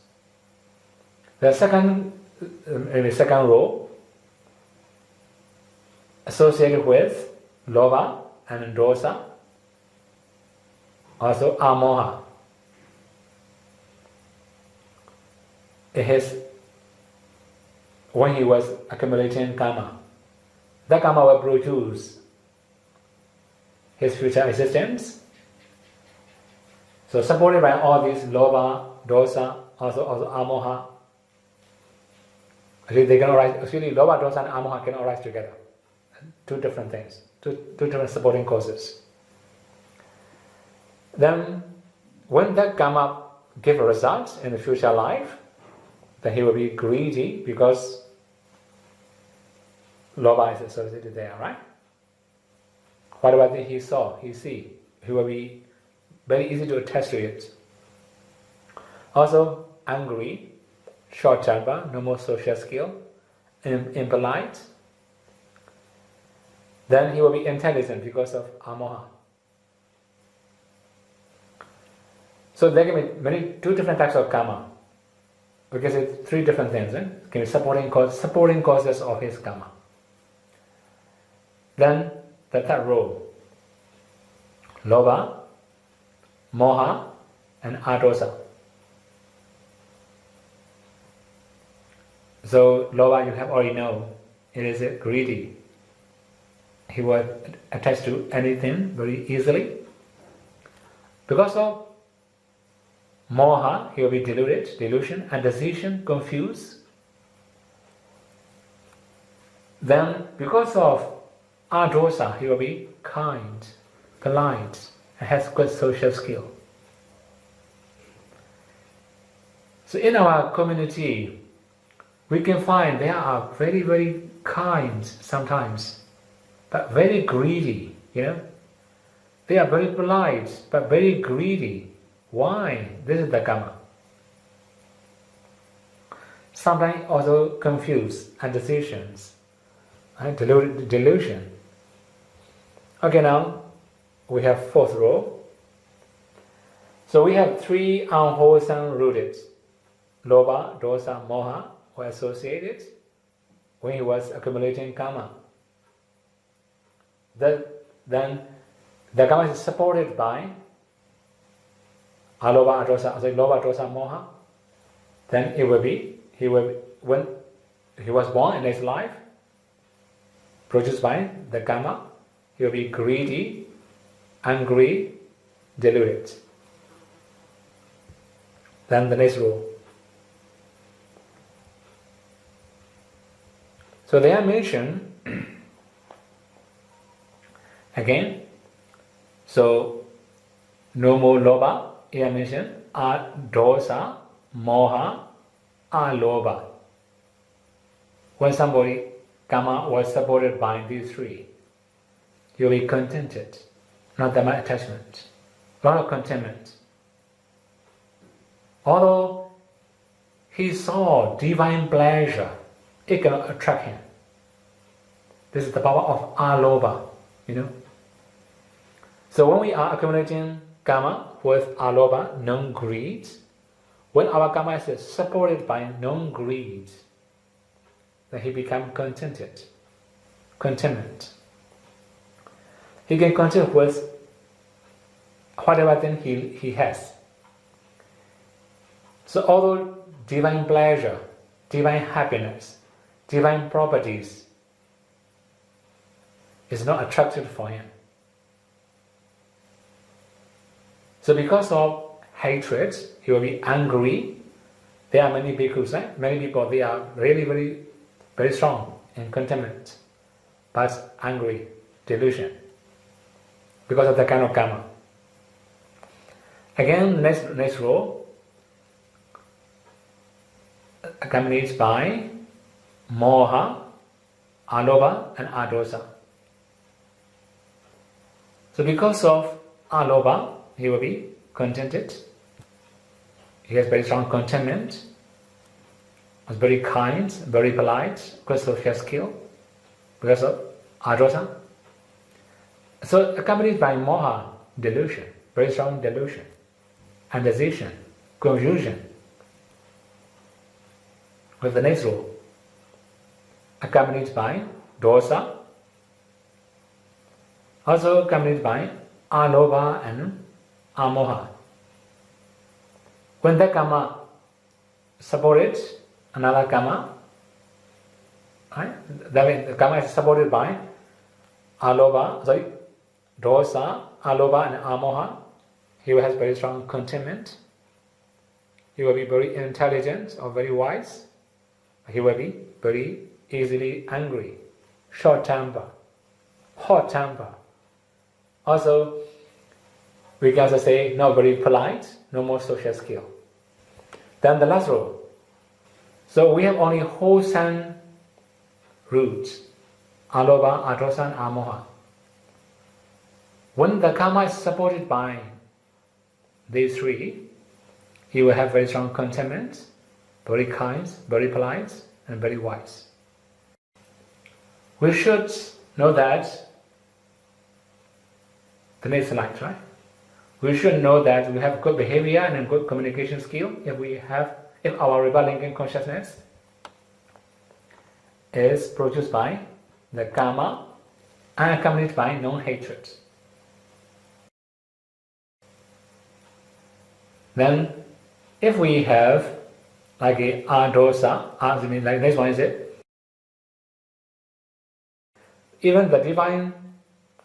The second row associated with lobha and dosa, also amoha. When he was accumulating karma, that karma will produce his future existence. So supported by all these lobha, dosa, also amoha. Actually, they cannot rise. Actually, lobha, dosa, and amoha cannot rise together. Two different things, two different supporting causes. Then, when that karma gives a result in the future life, then he will be greedy because lobha is associated there, right? Whatever he saw, he will be very easy to attach to it. Also, angry, short temper, no more social skill, impolite. Then he will be intelligent because of amoha. So there can be two different types of karma. We can say three different things. It can be supporting causes of his karma. Then the third row, lobha, moha, and adosa. So lobha, you have already know, it is greedy. He will attach to anything very easily. Because of moha, he will be deluded, delusion, and decision, confused. Then, because of adosa, he will be kind, polite, and has good social skill. So in our community, we can find there are very, very kind sometimes, but very greedy, They are very polite, but very greedy. Why? This is the karma. Sometimes also confused and decisions, delusion. Okay, now we have fourth row. So we have three unwholesome rooted. Lobha, dosa, moha were associated when he was accumulating karma. Then the karma is supported by alobha, dosa, lobha, dosa, moha. Then when he was born in his life, produced by the karma, he will be greedy, angry, deluded. Then the next rule. So they are mentioned again. So no more lobha. Here mentioned dosa, moha, alobha. When somebody karma was supported by these three, you'll be contented, not that much attachment, lot of contentment. Although he saw divine pleasure, it cannot attract him. This is the power of alobha, So when we are accumulating karma with alobha, non-greed, when our karma is supported by non-greed, then he becomes contented, contentment. He can content with whatever thing he has. So although divine pleasure, divine happiness, divine properties is not attractive for him. So because of hatred, he will be angry. There are many bhikkhus, many people, they are really very, very strong in contentment, but angry, delusion, because of the kind of karma. Again, next row, accompanied by moha, alobha, and adosa. So because of alobha, he will be contented. He has very strong contentment. Was very kind, very polite, good social skill. Because of adosa. So accompanied by moha, delusion, very strong delusion, and decision, confusion. With the next rule, accompanied by dosa, also accompanied by alobha and amoha. When the karma supported another karma, that means the karma is supported by dosa, alobha and amoha, he has very strong contentment. He will be very intelligent or very wise. He will be very easily angry, short temper, hot temper. Also, we can also say not very polite, no more social skill. Then the last rule. So we have only wholesome roots, alobha, adosa, and amoha. When the karma is supported by these three, he will have very strong contentment, very kind, very polite, and very wise. We should know that the next slide, right? We should know that we have good behavior and a good communication skill if our rebellion consciousness is produced by the karma and accompanied by non-hatred. Then, if we have like a dosa, like this one is it. Even the divine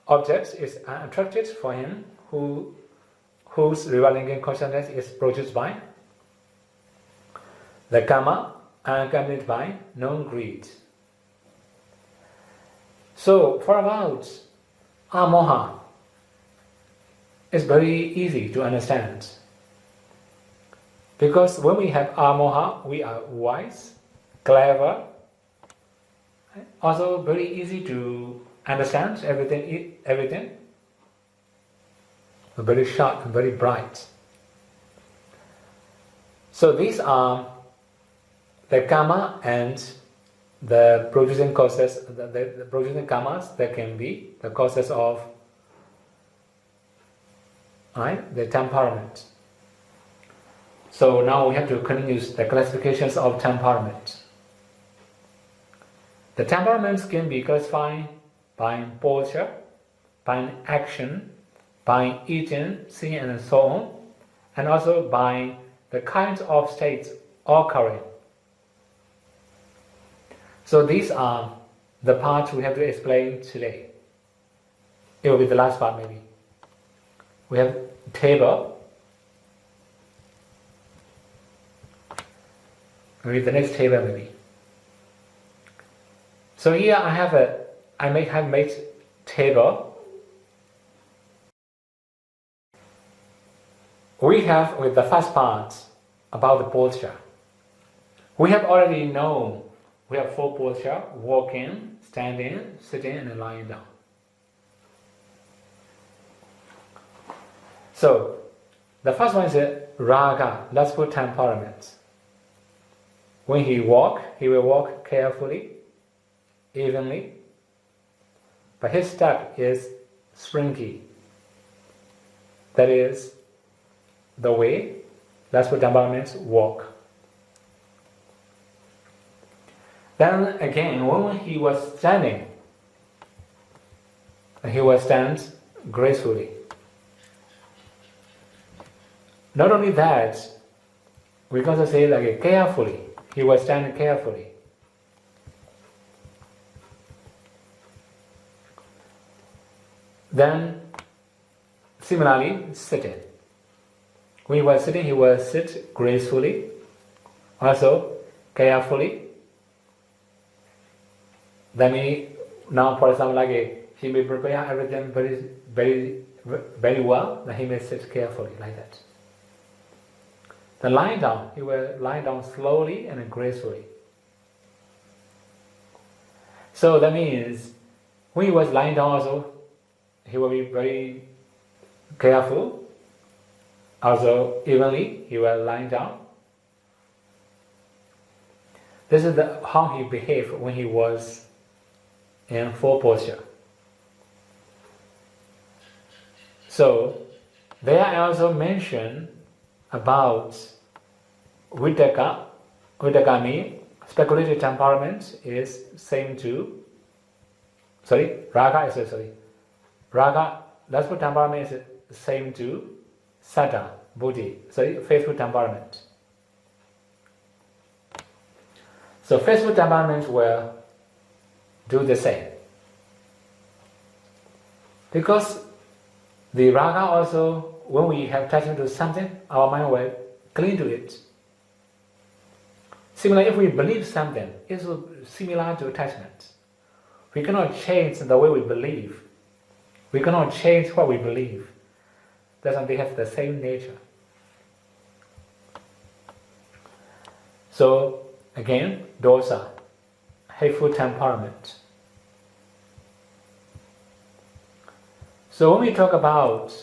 objects is attracted for him whose rebellion consciousness is produced by the karma and accompanied by non-greed. So for about amoha, it's very easy to understand. Because when we have amoha, we are wise, clever, also very easy to understand everything. Very sharp and very bright. So these are the karma and the producing causes, the producing karmas that can be the causes of the temperament. So now we have to continue the classifications of temperament. The temperaments can be classified by posture, by action, by eating, seeing, and so on, and also by the kinds of states occurring. So these are the parts we have to explain today. It will be the last part maybe. We have table. Maybe the next table maybe. So here I have made table. We have with the first part about the posture. We have already known we have four posture: walking, standing, sitting, and lying down. So the first one is raga, lustful temperament. When he walk, he will walk carefully, evenly, but his step is springy. That is the way lustful temperaments walk. Then again, when he was standing, he will stand gracefully. Not only that, we can also say like carefully. He will stand carefully. Then, similarly, sitting. When he was sitting, he will sit gracefully, also carefully. Then now, for example, he may prepare everything very well. Then he may sit carefully like that. Then lying down, he will lie down slowly and gracefully. So that means when he was lying down also, he will be very careful. Also evenly, he will lie down. This is how he behaved when he was in full posture. So there I also mentioned about Vitakka. Vitakka means speculative temperament is same to Raga, lustful temperament is same to Satta, Buddhi, faithful temperament. So faithful temperament will do the same. Because the raga also, when we have attachment to something, our mind will cling to it. Similarly, if we believe something, it's similar to attachment. We cannot change the way we believe. We cannot change what we believe. They have the same nature. So again, dosa, hateful temperament. So when we talk about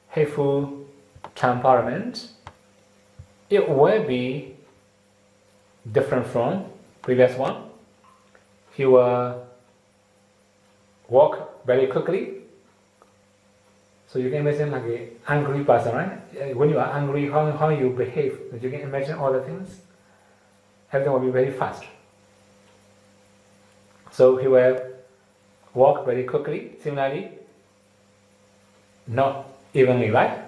hateful temperament, it will be different from previous one. He will walk very quickly. So you can imagine like an angry person, right? When you are angry, how you behave. You can imagine all the things. Everything will be very fast. So he will walk very quickly. Similarly, not evenly, right?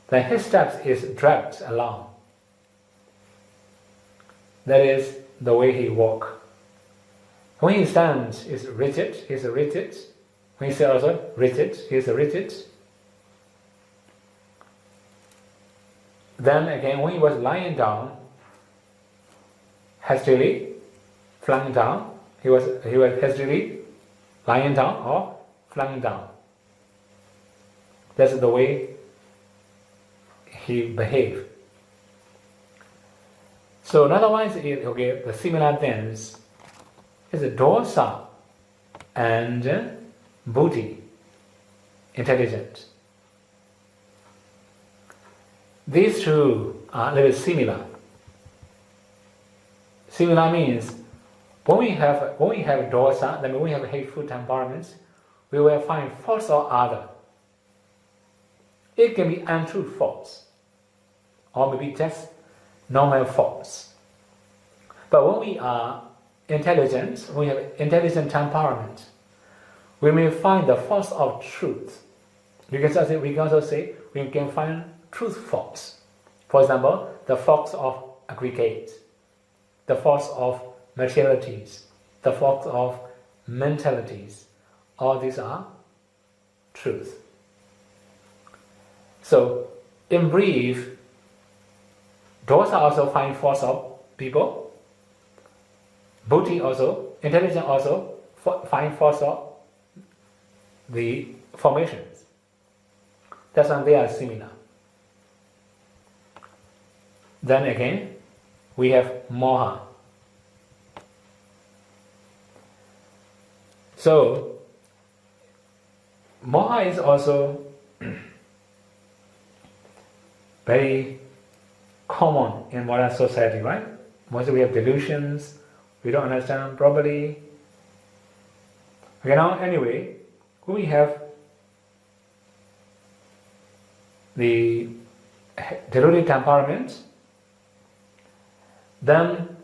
Then his steps is dragged along. That is the way he walk. When he stands, is rigid. He's rigid. When he says also rigid, he's rigid. Then again, when he was lying down, hastily flung down. He was hastily lying down or flung down. That's the way he behaved. So another one is okay. The similar things is dosa and buddhi, intelligent. These two are a little similar. Similar means when we have dosa, that means we have hateful temperaments, we will find faults or other. It can be untrue faults, or maybe just normal faults. But when we are intelligent, when we have intelligent temperament, we may find the faults of truth. We can also say we can find truth faults. For example, the faults of aggregate, the faults of materialities, the faults of mentalities. All these are truth. So, in brief, dosa also find faults of people. Buddhi also, intelligence also find faults of the formations. That's why they are similar. Then again, we have moha. So, moha is also very common in modern society, right? Mostly we have delusions, we don't understand properly. Okay, now anyway, when we have the deluded temperament, then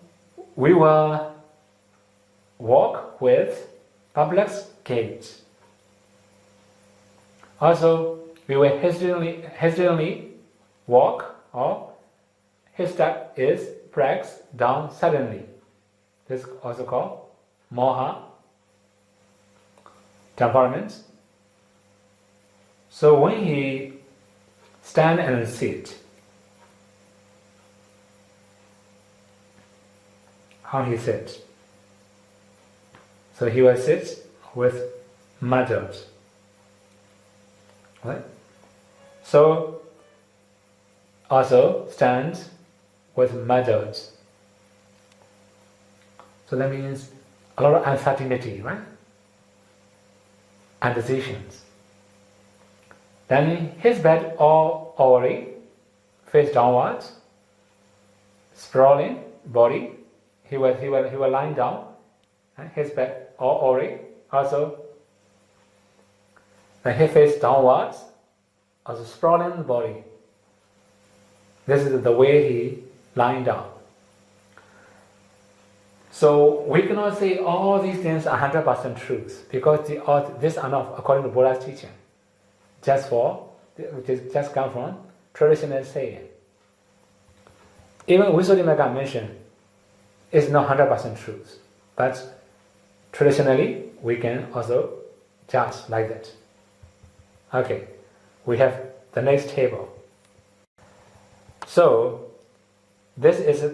we will walk with perplexed gaze. Also, we will hesitantly walk, or his step is pressed down suddenly. This is also called moha temperament. So when he stand and sit, how he sits? So he will sit with muddled. Right? So also stands with muddled. So that means a lot of uncertainty, right? And decisions. Then his back all awry, face downwards, sprawling body. He will lying down, and his back all awry. Also, then his face downwards, also sprawling body. This is the way he lying down. So we cannot say all these things are 100% truth, because these are not according to Buddha's teaching. Just come from traditional saying. Even Visuddhimagga mentioned it's not 100% truth, but traditionally we can also judge like that. Okay, we have the next table. So this is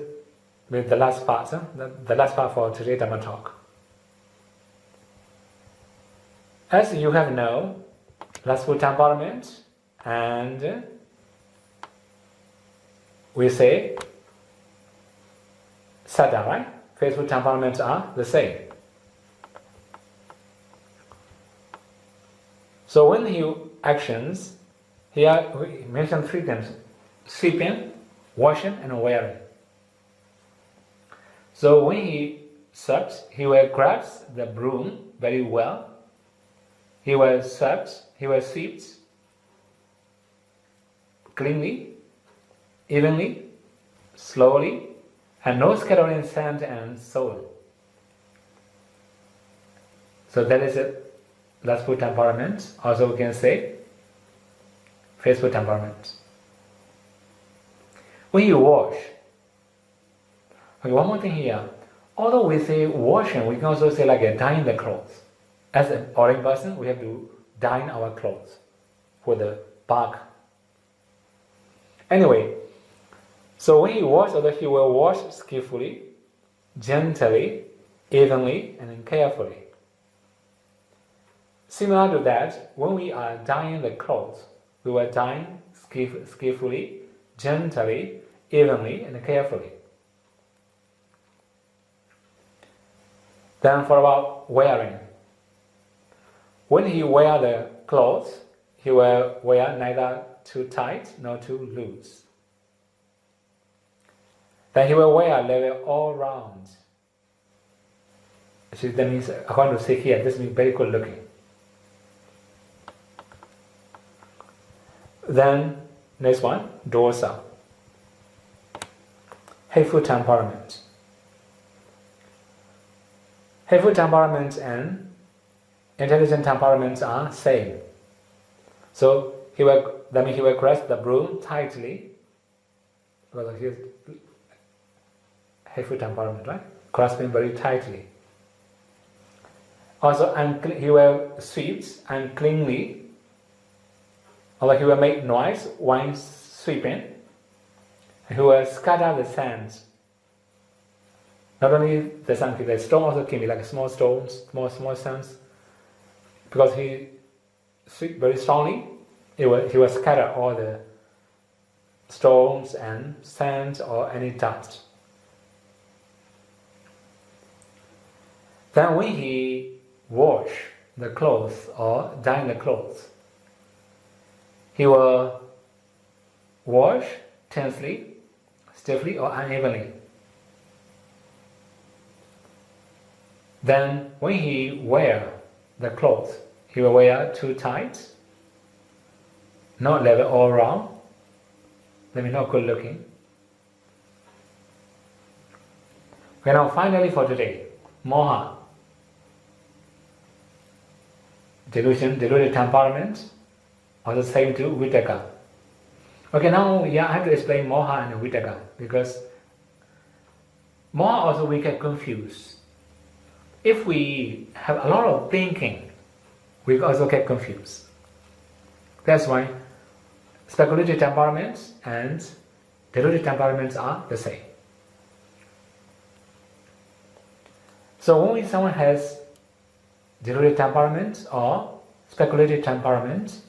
with the last part, the last part for today's Dhamma Talk. As you have known, lustful temperament and we say saddha, right? Faithful temperaments are the same. So when your actions Here we mentioned 3 things: sleeping, washing, and wearing. So when he slept, he will grasp the broom very well. He will sweep cleanly, evenly, slowly, and no scattering sand and soil. So that is a lustful temperament. Also we can say faithful temperament. When you wash, okay, one more thing here. Although we say washing, we can also say like dyeing the clothes. As an ordinary person, we have to dye our clothes for the bark. Anyway, so when he wash, although he will wash skillfully, gently, evenly, and carefully. Similar to that, when we are dyeing the clothes, we will dye skillfully, gently, evenly, and carefully. Then for about wearing. When he wear the clothes, he will wear neither too tight nor too loose. Then he will wear level all round. So that means, according to Sikh here, this means very good looking. Then next one, dosa. Hateful temperament. Hateful temperaments and intelligent temperaments are same. So that means he will grasp the broom tightly. Well, here's hateful temperament, right? Grasping very tightly. Also, he will sweep uncleanly. Although he will make noise when sweeping. He will scatter the sands. Not only the sand, the stone also can be like small stones, small sands. Because he sweeps very strongly, he will scatter all the stones and sand or any dust. Then when he wash the clothes or dye the clothes, he will wash tensely, stiffly, or unevenly. Then when he wear the clothes, he will wear too tight, not level all round, that means not good looking. Okay, now finally for today, moha, deluded temperament, also same to vitaka. Okay, now I have to explain moha and vitaka because moha also we get confused. If we have a lot of thinking, we also get confused. That's why speculative temperaments and deluded temperaments are the same. So when someone has deluded temperament or speculative temperament,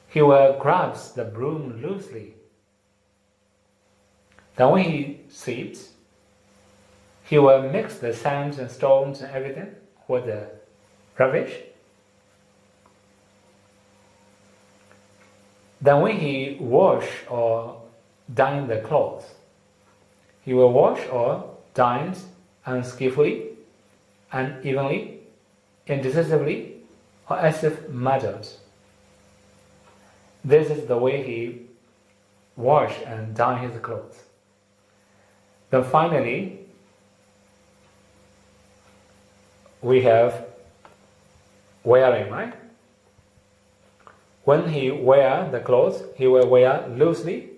he will grasp the broom loosely. Then when he sweeps, he will mix the sands and stones and everything with the rubbish. Then when he wash or dye the clothes, he will wash or dye unskillfully, unevenly, indecisively, or as if muddled. This is the way he wash and dye his clothes. Then finally, we have wearing, right? When he wear the clothes, he will wear loosely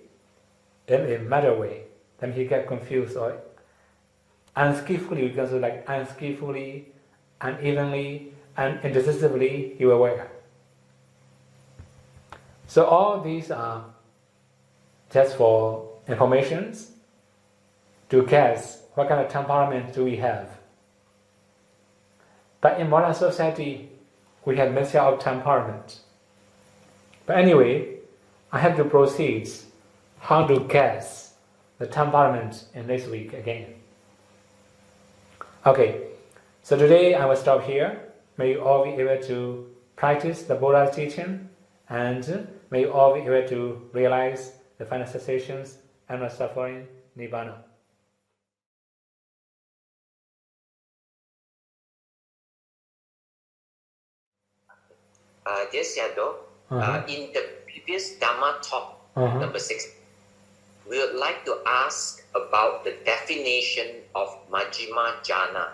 in a matter way. Then he get confused or unskillfully, we can say like unskillfully, unevenly, and indecisively he will wear. So all these are just for informations to guess what kind of temperament do we have. But in modern society, we have mixture of temperament. But anyway, I have to proceed how to guess the temperament in this week again. Okay, so today I will stop here. May you all be able to practice the Buddha's teaching and May you all be able to realize the final cessations, endless suffering, Nibbana. Yes, Shadow. In the previous Dhamma Talk, number 6, we would like to ask about the definition of Majjhima Jhana.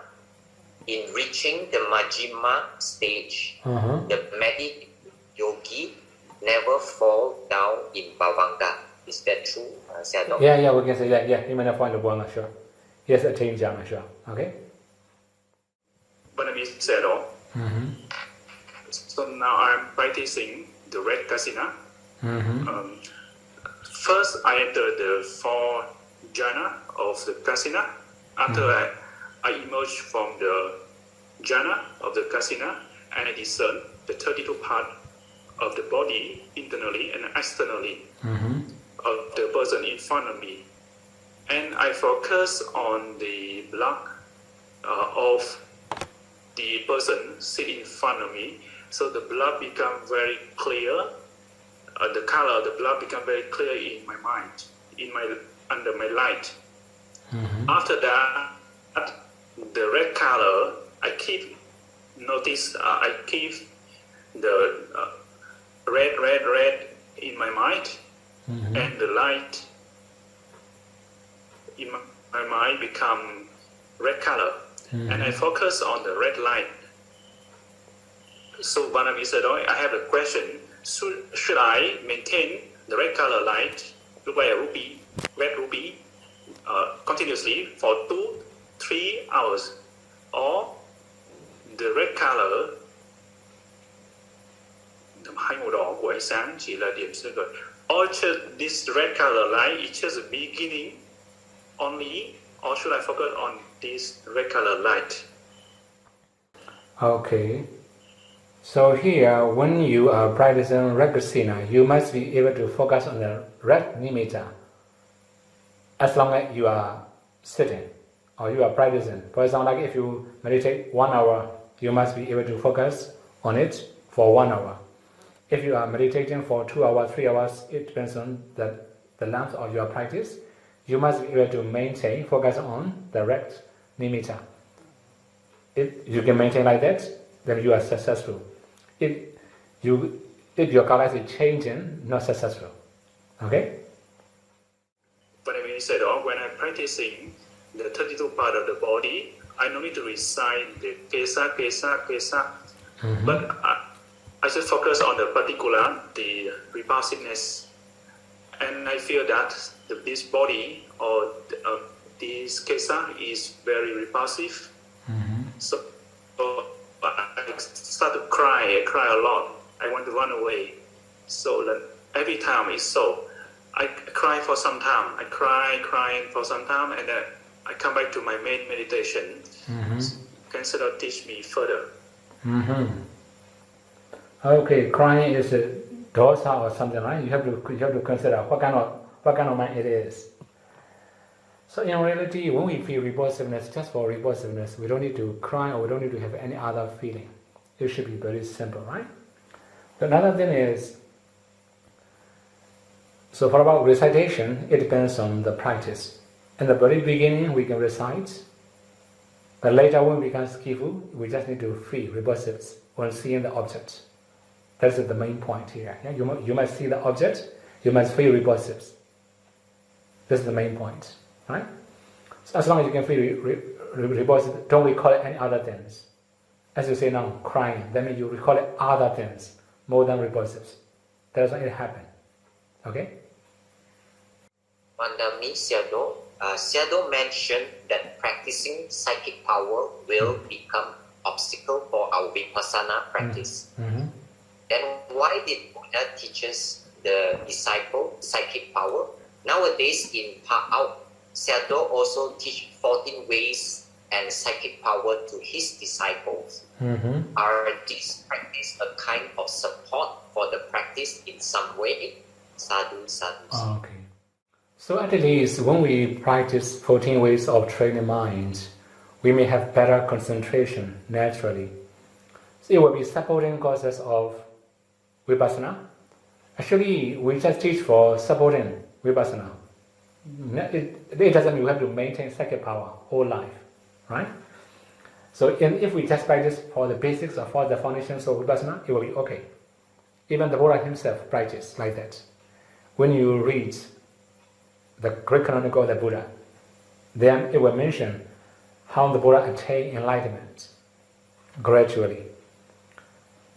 In reaching the Majjhima stage, the meditative yogi never fall down in Bhavanga. Is that true, Shadow? Yeah, we can say that. Yeah, he may not find the Bhavanga, sure. Yes, attain jhana, sure. Okay? Vietnamese Shadow. So now I'm practicing the red kasina. First, I enter the 4 jhana of the kasina. After I emerge from the jhana of the kasina, and I discern the 32 part of the body internally and externally of the person in front of me. And I focus on the blood of the person sitting in front of me. So the blood become very clear. The color of the blood become very clear in my mind, under my light. After that, the red color, I keep the red in my mind, and the light in my mind become red color, and I focus on the red light. So Vanami said, I have a question. Should I maintain the red color light, red ruby, continuously for 2-3 hours, or the red color hai màu đỏ của ánh sáng chỉ là điểm sơ khởi, or this red color light is just a beginning only, or should I focus on this red color light? Okay. So here, when you are practicing red kasina, you must be able to focus on the red nimitta as long as you are sitting or you are practicing. For example, like if you meditate 1 hour, you must be able to focus on it for 1 hour. If you are meditating for 2 hours, 3 hours, it depends on the length of your practice. You must be able to focus on the red nimitta. If you can maintain like that, then you are successful. If your color is changing, not successful. Okay? But I mean, said, when I'm practicing the 32 part of the body, I don't need to recite the kesa. But I just focus on the particular, the repulsiveness, and I feel that this body or this kesa is very repulsive. So I start to cry. I cry a lot. I want to run away. So then every time it's so. I cry for some time. I crying for some time, and then I come back to my main meditation. Can sort of teach me further. Okay, crying is a dosa or something, right? You have to consider what kind of mind it is. So in reality, when we feel repulsiveness, just for repulsiveness, we don't need to cry or we don't need to have any other feeling. It should be very simple, right? Another thing is, so for about recitation, it depends on the practice. In the very beginning, we can recite, but later when we become skillful, we just need to feel repulsives when seeing the object. That's the main point here. Yeah? You must see the object, you must feel repulsives. This is the main point. Right? So as long as you can feel repulsive, don't recall any other things. As you say now, crying, that means you recall other things more than repulsives. That's when it happens. Okay? Mandami Shadow mentioned that practicing psychic power will become obstacle for our vipassana practice. Then why did Buddha teach us the disciple psychic power? Nowadays in Pa'ao, Shadow also teach 14 ways and psychic power to his disciples. Are these practice a kind of support for the practice in some way? Sadhu. Okay. So at least when we practice 14 ways of training mind, we may have better concentration naturally. So it will be supporting process of vipassana, Actually, we just teach for supporting vipassana. It doesn't mean you have to maintain psychic power whole life, right? So if we just practice for the basics or for the foundations of vipassana, it will be okay. Even the Buddha himself practiced like that. When you read the Great Canonical of the Buddha, then it will mention how the Buddha attained enlightenment gradually.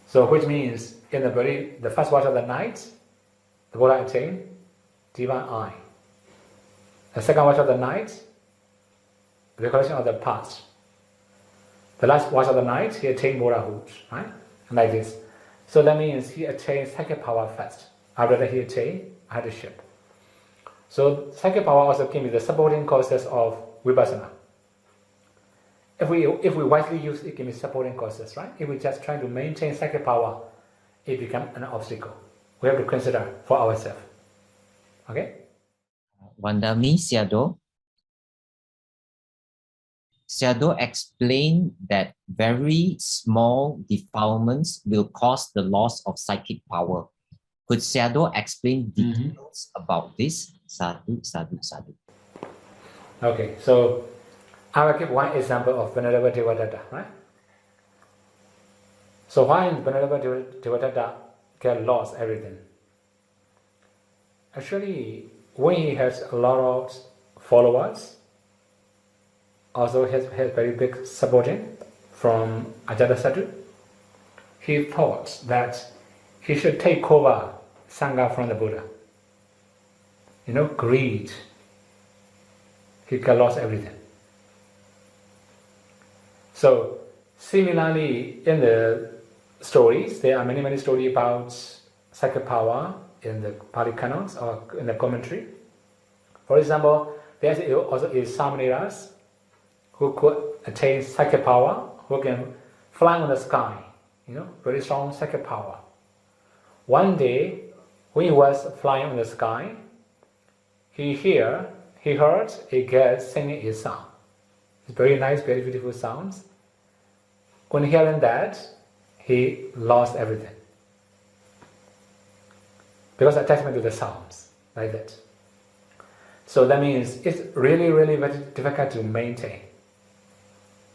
So which means in the first watch of the night, the Buddha attained divine eye. The second watch of the night, recollection of the past. The last watch of the night, he attained Buddhahood, right? Like this. So that means he attained psychic power first. After that, he attained headship. So psychic power also can be the supporting causes of vipassana. If we wisely use it, can be supporting causes, right? If we just try to maintain psychic power, it becomes an obstacle. We have to consider for ourselves. Okay? Vandami Siado. Siado explained that very small defilements will cause the loss of psychic power. Could Siado explain details about this? Sadhu, sadhu, sadhu. Okay, so I will give one example of Venerable Devadatta, right? So why Venerable Devadatta get lost everything? Actually, when he has a lot of followers, also has very big supporting from Ajata Sadhu, he thought that he should take over Sangha from the Buddha. Greed. He got lost everything. So, similarly, in the stories, there are many stories about psychic power in the Pali canons or in the commentary. For example, there also is Samaneras who could attain psychic power, who can fly on the sky, very strong psychic power. One day, when he was flying on the sky, he heard a girl singing a song. It's very nice, very beautiful sounds. When hearing that, he lost everything. Because attachment to the sounds, like that. So that means it's really very difficult to maintain.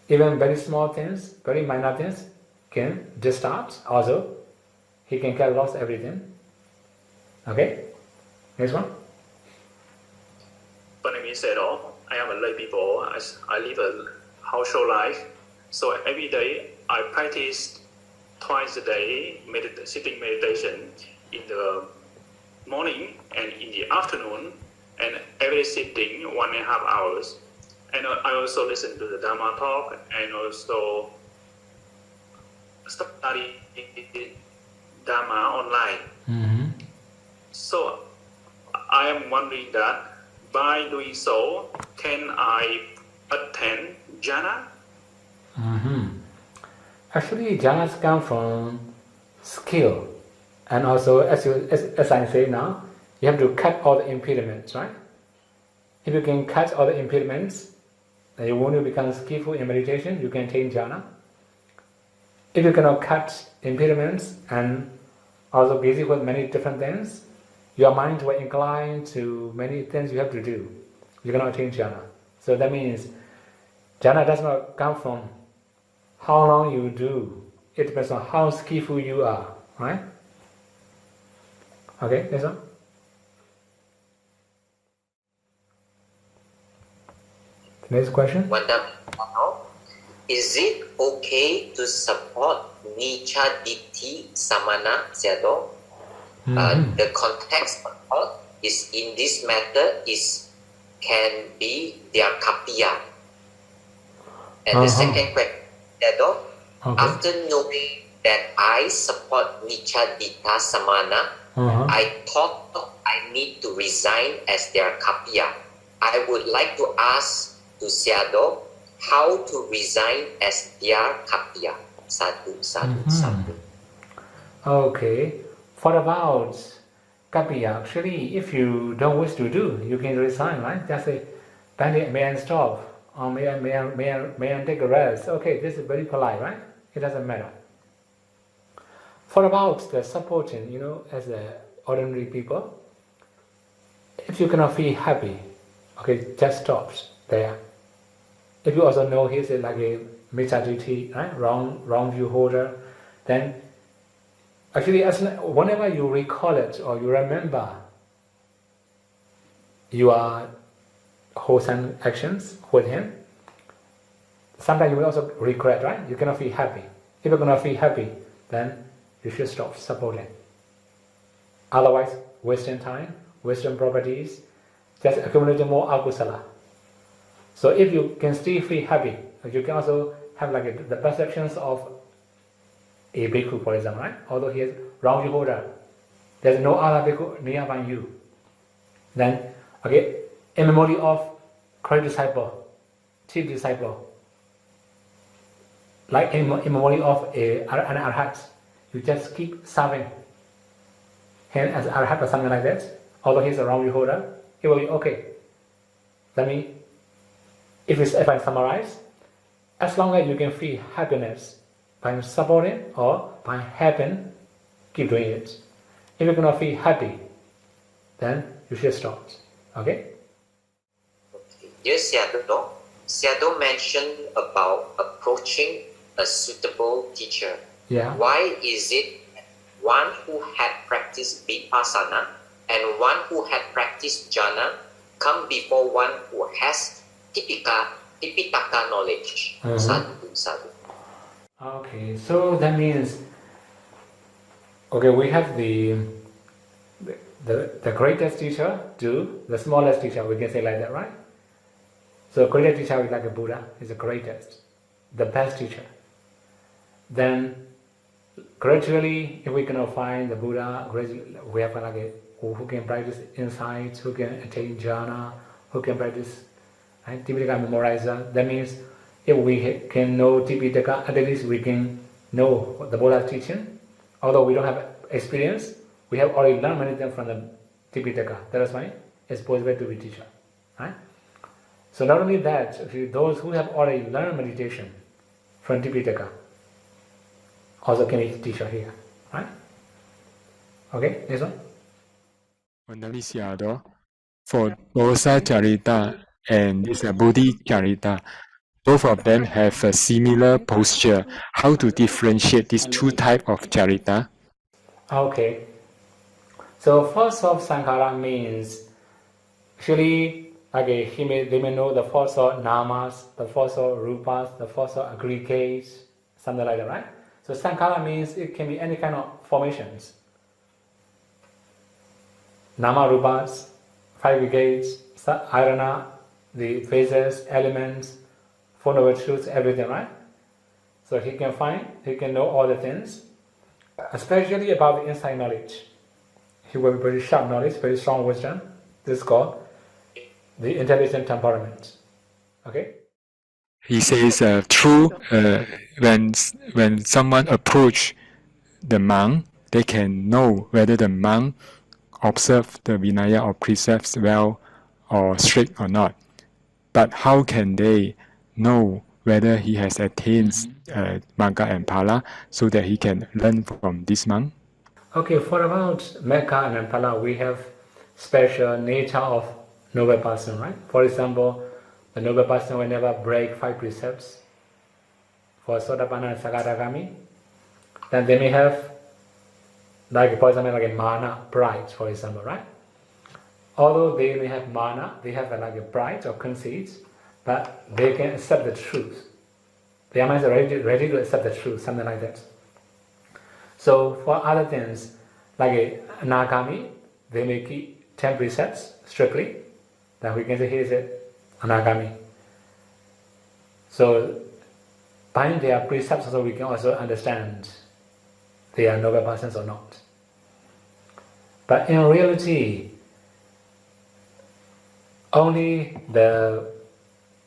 Even very small things, very minor things can distort. Also, he can get lost everything. Okay? Next one. My name is Edo. I am a lay people. I live a household life. So every day I practice twice a day sitting meditation in the morning and in the afternoon, and every sitting 1.5 hours. And I also listen to the Dhamma Talk and also study Dhamma online. So I am wondering that by doing so, can I attain jhana? Actually, jhanas come from skill. And also, as I say now, you have to cut all the impediments, right? If you can cut all the impediments, then you want to become skillful in meditation, you can attain jhana. If you cannot cut impediments and also busy with many different things, your mind will incline to many things you have to do. You cannot attain jhana. So that means jhana does not come from how long you do. It depends on how skillful you are, right? Okay, next one. Next question. Is it okay to support Nicha Ditti Samana Sedo? The context of thought is in this matter can be their kapiya. And the second question, Sedo, after knowing that I support Nicha Ditta Samana, I thought I need to resign as their kapiya. I would like to ask to Sedo how to resign as their kapiya. Sadhu, sadhu, sadhu. Okay. For about kapiya, actually, if you don't wish to do, you can resign, right? Just say, may I stop? Or may I take a rest? Okay, this is very polite, right? It doesn't matter. For about the supporting, as ordinary people, if you cannot feel happy, okay, just stops there. If you also know he's like a Mithya-ditthi, right? Wrong view holder, then actually whenever you recall it or you remember your wholesome actions with him, sometimes you will also regret, right? You cannot feel happy. If you're gonna feel happy, then you should stop supporting. Otherwise, wasting time, wasting properties, just accumulating more akusala. So if you can still feel happy, you can also have like the perceptions of a bhikkhu, for example, right? Although he is wrong view holder, there's no other bhikkhu nearby you. Then, okay, in memory of great disciple, chief disciple, like in memory of an arhat, you just keep serving him as arhat or something like that. Although he's a wrong view holder, it will be okay. Let me, if I summarize, as long as you can feel happiness by supporting or by helping, keep doing it. If you're gonna feel happy, then you should stop. Okay? Yes, Sayadaw mentioned about approaching a suitable teacher. Yeah. Why is it one who had practiced vipassana and one who had practiced jhana come before one who has tipitaka knowledge? Sadhu. Okay, so that means, okay, we have the greatest teacher to the smallest teacher, we can say like that, right? So greatest teacher is like a Buddha, is the greatest, the best teacher. Then gradually, if we cannot find the Buddha, gradually we have like a who can practice insights, who can attain jhana, who can practice Tipitaka memorizer. That means if we can know Tipitaka, at least we can know the Buddha's teaching. Although we don't have experience, we have already learned many things from the Tipitaka. That is why it's possible to be teacher. Right? So not only that, those who have already learned meditation from Tipitaka also can be teacher here. Right? Okay, this one? For Bosa Charita and this Bodhi Charita, both of them have a similar posture. How to differentiate these two types of Charita? Okay. So force of Sankhara means actually, okay, they may know the force of namas, the force of rupas, the force of aggregates, something like that, right? So Sankhara means it can be any kind of formations. Nama rupas, five aggregates, irana, the phases, elements, four noble truths, everything, right? So he can know all the things, especially about the inside knowledge. He will be very sharp knowledge, very strong wisdom. This is called the intelligent temperament. Okay? He says, when someone approach the monk, they can know whether the monk observe the Vinaya or precepts well or strict or not. But how can they know whether he has attained Magga and Phala so that he can learn from this monk? Okay, for about Magga and Phala, we have special nature of noble person, right? For example, the noble person will never break 5 precepts. For Sotapanna and Sakadagami, then they may have, like for example, like a mana, pride, for example, right? Although they may have mana, they have like a pride or conceit, but they can accept the truth. Their minds are ready to accept the truth, something like that. So for other things, like a anagami, they may keep 10 precepts strictly. Then we can say he is an anagami. So by their precepts, also we can also understand they are noble persons or not. But in reality, only the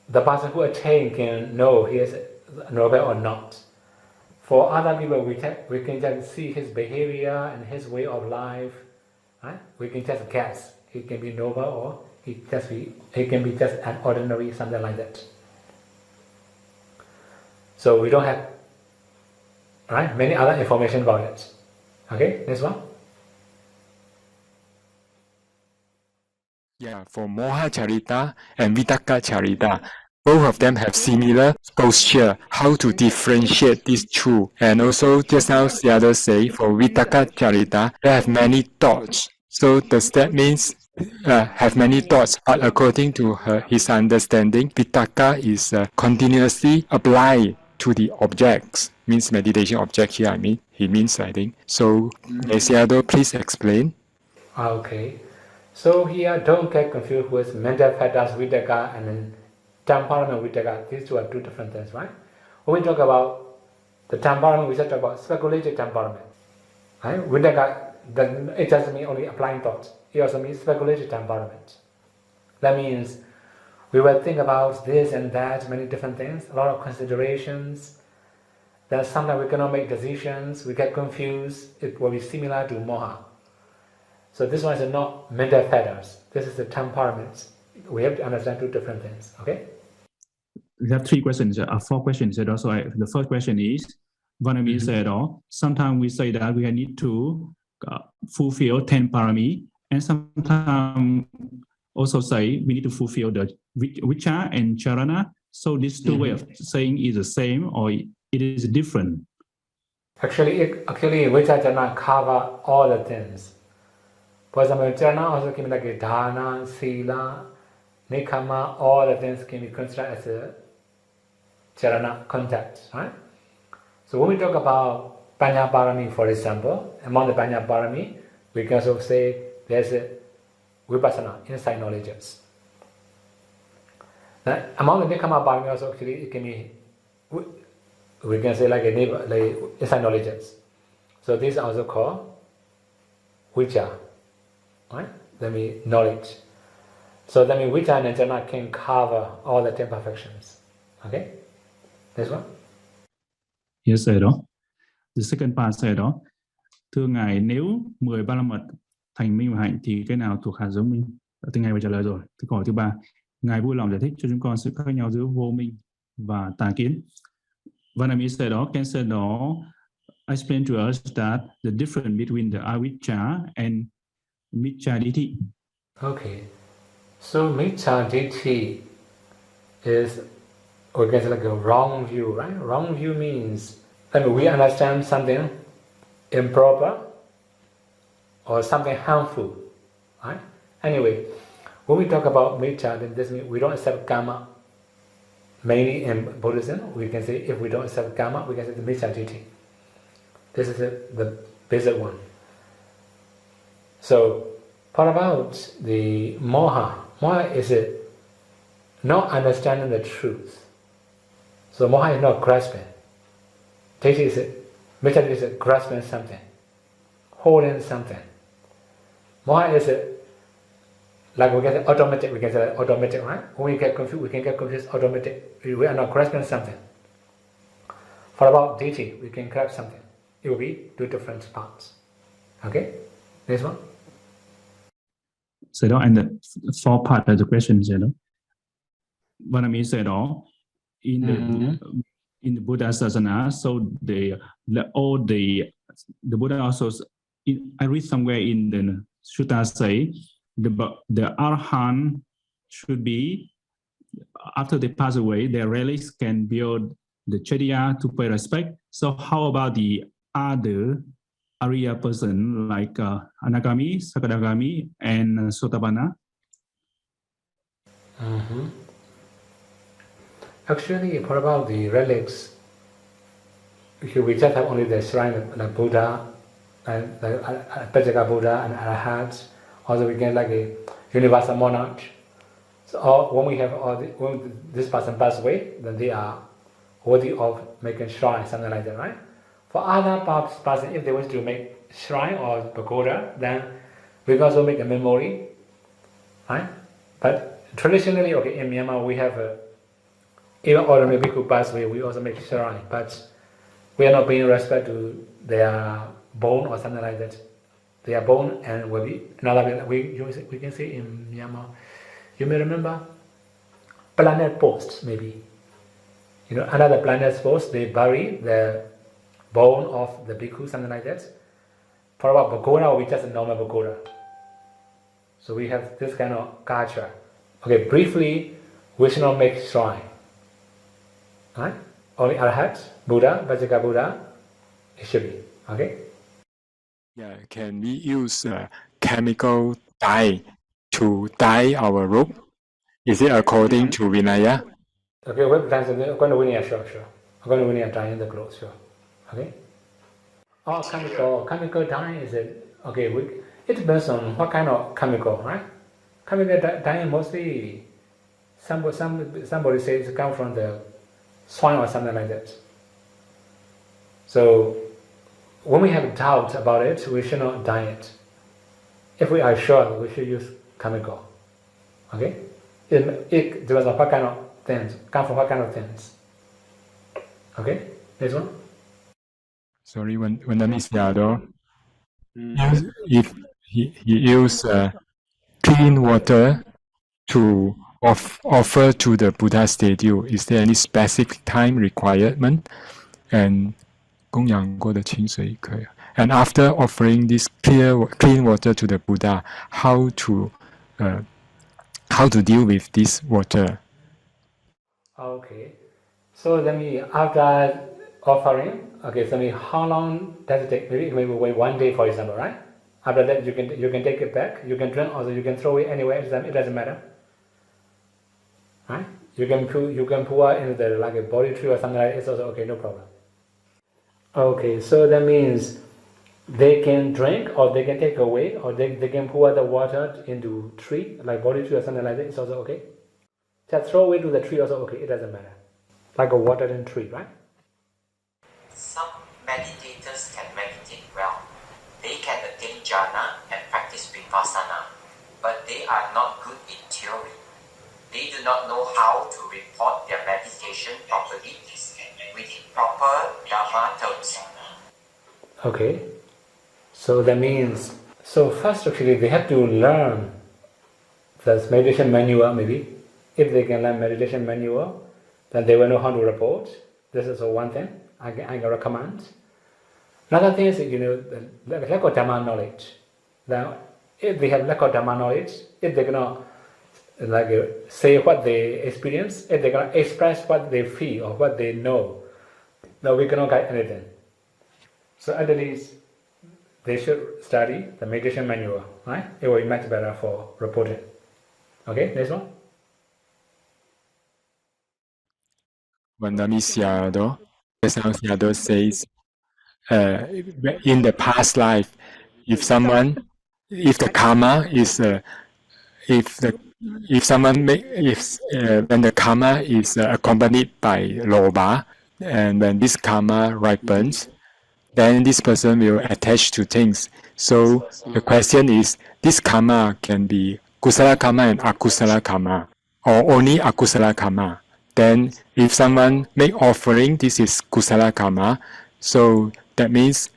person who attained can know he is noble or not. For other people, we can just see his behavior and his way of life. Right? We can just guess he can be noble or he can be just an ordinary, something like that. So we don't have many other information about it. Okay, next one. Yeah, for Moha Charita and Vitakka Charita, both of them have similar posture, how to differentiate these two. And also, just now the others say, for Vitakka Charita, they have many thoughts. So does that means have many thoughts, but according to his understanding, Vitakka is continuously applied to the objects, means meditation object here, he means, I think. So, Sayadaw, please explain. Okay. So here, don't get confused with mental fetters, Vitakka, and then temperament, Vitakka. These two are two different things, right? When we talk about the temperament, we just talk about speculative temperament. Right? Vitakka, it doesn't mean only applying thoughts. It also means speculative temperament. That means we will think about this and that, many different things, a lot of considerations. Then sometimes we cannot make decisions, we get confused. It will be similar to moha. So this one is not mental fetters. This is the temperaments. We have to understand two different things. Okay? We have three questions, 4 questions. Also, the first question is, Vanami said, sometimes we say that we need to fulfill 10 parami, and sometimes also say we need to fulfill the vicha and charana. So these two ways of saying is the same or it is different? Actually, vicha charana cover all the things. For example, charana also can be like a dana, sila, nikama, all the things can be considered as a charana contact, right? So when we talk about Panya Parami, for example, among the Panya Parami, we can also say there's a Vipassana, insight knowledges. Now, among the Nikama Parami also actually it can be, we can say like insight knowledges. So these are also called Vicha, right? That means knowledge. So that means Vicha and Jhana can cover all the 10 perfections. Okay? This one? Yes, sir. The second part said đó, thưa Ngài, nếu 10 ba la mật thành minh và hạnh thì cái nào thuộc hạt giống minh? Thưa Ngài vừa trả lời rồi. Câu hỏi thứ 3, Ngài vui lòng giải thích cho chúng con sự khác nhau giữa vô minh và tà kiến. Vanami said đó, can say đó, explain to us that the difference between the avijja and miccha ditthi. Okay. So miccha ditthi is, or gets like a wrong view, right? Wrong view means, we understand something improper or something harmful, right? Anyway, when we talk about miccha, then this means we don't accept karma. Mainly in Buddhism, we can say if we don't accept karma, we can say the miccha ditthi. This is the basic one. So, what about the moha? Moha is not understanding the truth. So moha is not grasping. Miccha is grasping something, holding something. Moha is like we can say automatic. We can say automatic, right? When we get confused, we can get confused automatic. We are not grasping something. For about ditthi, we can grasp something. It will be two different parts. Okay, this one. So and the 4th part of the question, Vanami said all in the Buddha Sasana. So the Buddha also, I read somewhere in the Sutta say the Arhan should be, after they pass away, their relics can build the Chediya to pay respect. So how about the other Arya person like Anagami, Sakadagami, and Sotapanna? Actually, what about the relics? Here we just have only the shrine like Buddha and the Pajaka Buddha and Arahats. Also, we get like a universal monarch. So when we have when this person passed away, then they are worthy of making shrine, something like that, right? For other person, if they wish to make shrine or pagoda, then we can also make a memory, right? But traditionally, okay, in Myanmar we have even ordinary bhikkhu pass away, we also make shrine, but we are not paying respect to their bone or something like that. Their bone and will be another. We can say in Myanmar, you may remember planet posts maybe. Another planet post, they bury the bone of the bhikkhu, something like that. For about pagoda, we just a normal pagoda. So we have this kind of culture. Okay, briefly, we should not make shrine. Right? Only Arhat, Buddha, Vajrasattva Buddha, it should be. Okay? Yeah, can we use chemical dye to dye our robe? Is it according to Vinaya? Okay, what times according to Vinaya, sure. According to Vinaya, dyeing the clothes, sure. Okay? Oh, chemical dye is it? Okay, it depends on what kind of chemical, right? Chemical dye mostly, somebody says it comes from the swine or something like that. So, when we have doubt about it, we should not dye it. If we are sure, we should use chemical. Okay? It depends on what kind of things, come from what kind of things. Okay? This one? Sorry, when the Misyado, if he use clean water to offer to the Buddha statue, is there any specific time requirement? And 供养过的清水可以。And after offering this clean water to the Buddha, how to deal with this water? Okay. So let me, after offering, okay, so how long does it take? Maybe wait 1 day, for example, right? After that, you can take it back. You can drink, also you can throw it anywhere. It doesn't matter, right? You can pour into the like a body tree or something like that. It's also okay, no problem. Okay, so that means they can drink or they can take away or they can pour the water into tree, like body tree or something like that. It's also okay. Just throw it to the tree also okay. It doesn't matter. Like a water in tree, right? Some meditators can meditate well. They can attain jhana and practice vipassana, but they are not good in theory. They do not know how to report their meditation properly with proper Dhamma Talk. Okay. So that means, so first actually they have to learn the meditation manual maybe. If they can learn meditation manual, then they will know how to report. This is one thing I can recommend. Another thing is, the lack of Dhamma knowledge. Now, if they have lack of Dhamma knowledge, if they cannot say what they experience, if they cannot express what they feel or what they know, then we cannot guide anything. So at least they should study the meditation manual, right? It will be much better for reporting. Okay, next one. When the Misyado says, in the past life, if the karma is, when the karma is accompanied by lobha, and when this karma ripens, then this person will attach to things. So the question is, this karma can be kusala karma and akusala karma, or only akusala karma. Then if someone make offering, this is kusala karma. So that means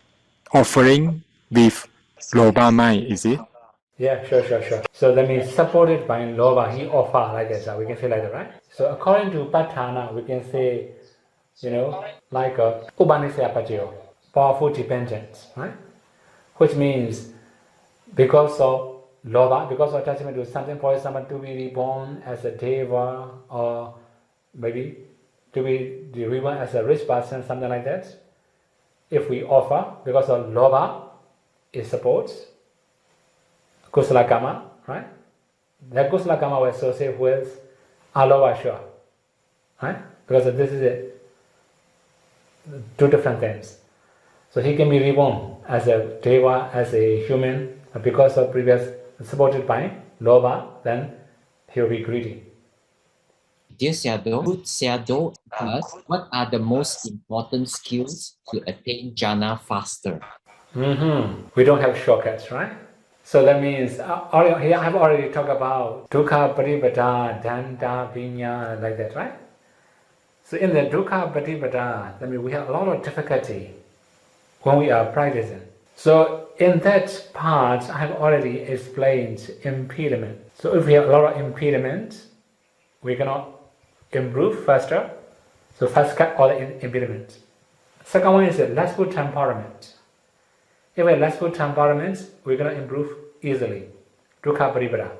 offering with lobha mind, is it? Yeah, sure. So that means supported by lobha, he offer like that. We can say like that, right? So according to Patthana, we can say, like a upanisaya pacayo, powerful dependence, right? Which means because of lobha, because of attachment to something, for example, to be reborn as a deva or maybe to be reborn as a rich person, something like that. If we offer, because of lobha, it supports kusala karma, right? That kusala karma will associate with alobha sure, right? Because this is two different things. So he can be reborn as a deva, as a human, because of previous supported by lobha, then he will be greedy. Dear Sayadaw, could Sayadaw tell us what are the most important skills to attain jhana faster? We don't have shortcuts, right? So that means, I have already talked about dukkha patipada, danda, vinya, like that, right? So in the dukkha patipada, that means we have a lot of difficulty when we are practicing. So in that part, I have already explained impediment. So if we have a lot of impediment, we cannot improve faster. So first cut all the impediment. Second one is a lustful temperament. If we have lustful temperament, we're going to improve easily. dukkha paripada,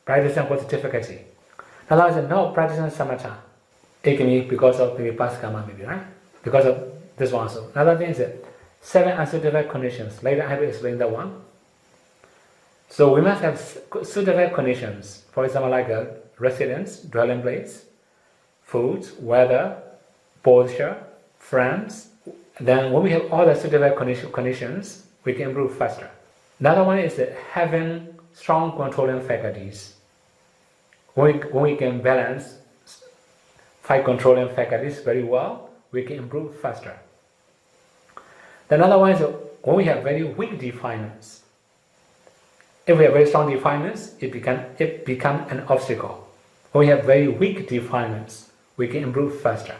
practicing with difficulty. Another one is no practicing samatha. It can be because of maybe past karma, maybe, right? Because of this one also. Another thing is that 7 unsuitable conditions. Later I will explain that one. So we must have suitable conditions. For example, like a residence, dwelling place, food, weather, posture, friends. Then when we have all the suitable conditions, we can improve faster. Another one is that having strong controlling faculties. When we can balance 5 controlling faculties very well, we can improve faster. Another one is when we have very weak defilements. If we have very strong defilements, it become an obstacle. When we have very weak defilements, we can improve faster.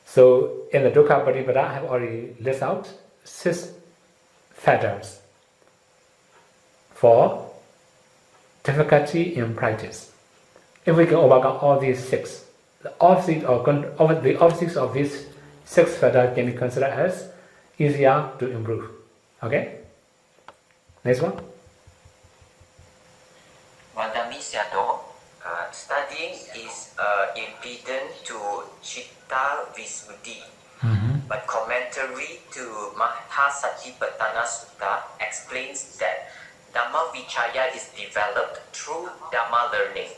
So in the dukkha paripada, I have already listed out 6 factors for difficulty in practice. If we can overcome all these 6, the opposite of these 6 factors can be considered as easier to improve. Okay? Next one. Madami Sayadaw, studying is impedient to Chitta Visuddhi. But commentary to Mahasatipatthana Sutta explains that Dhamma Vichaya is developed through Dhamma learning.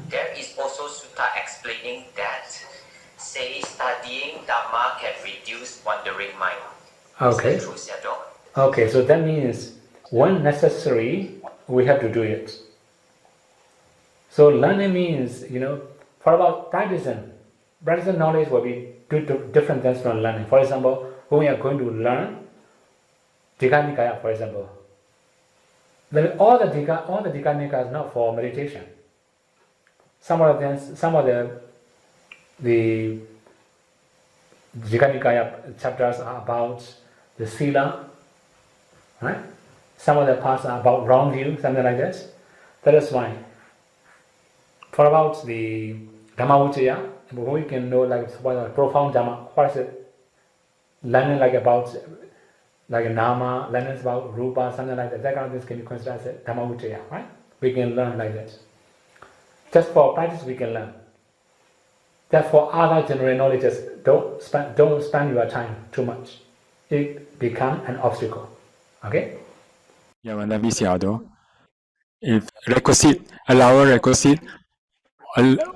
There is also Sutta explaining that, say, studying Dhamma can reduce wandering mind. Okay. Is that true, Sayadaw? Okay, so that means when necessary, we have to do it. So learning means, for about practicing knowledge will be different things from learning. For example, when we are going to learn Digha Nikaya, for example, then all the Digha Nikaya is not for meditation. Some of the Digha Nikaya chapters are about the sila, right? Some of the parts are about wrong view, something like that. That is why. For about the Dhamma Vichaya, we can know like what profound Dhamma, what is it? Learning like about like Nama, learning about Rupa, something like that. That kind of things can be considered as Dhamma Vichaya, right? We can learn like that. Just for practice, we can learn. Just for other general knowledges, don't spend your time too much. It becomes an obstacle. Okay? Yeah, Madami Sayadaw. If allow a requisite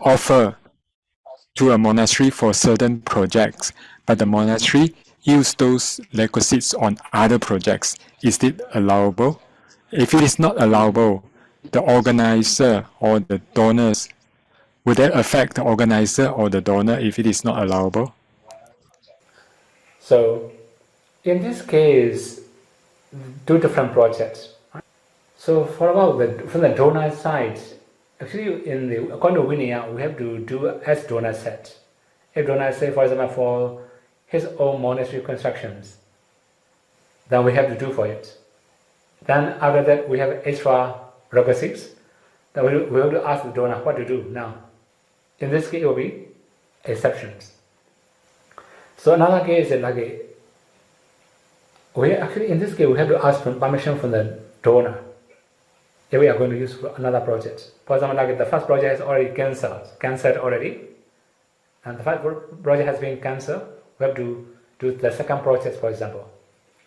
offer to a monastery for certain projects, but the monastery use those requisites on other projects, is it allowable? If it is not allowable, the organizer or the donors, would that affect the organizer or the donor if it is not allowable? So, in this case, 2 different projects. So, from the donor side, actually, according to Vinaya, we have to do as donor said. If donor say, for example, for his own monastery constructions, then we have to do for it. Then after that, we have extra requisites. Then we have to ask the donor what to do now. In this case, it will be exceptions. So another case is like in this case, we have to ask permission from the donor if we are going to use for another project. For example, like the first project has already cancelled already, and the first project has been cancelled. We have to do the second project, for example.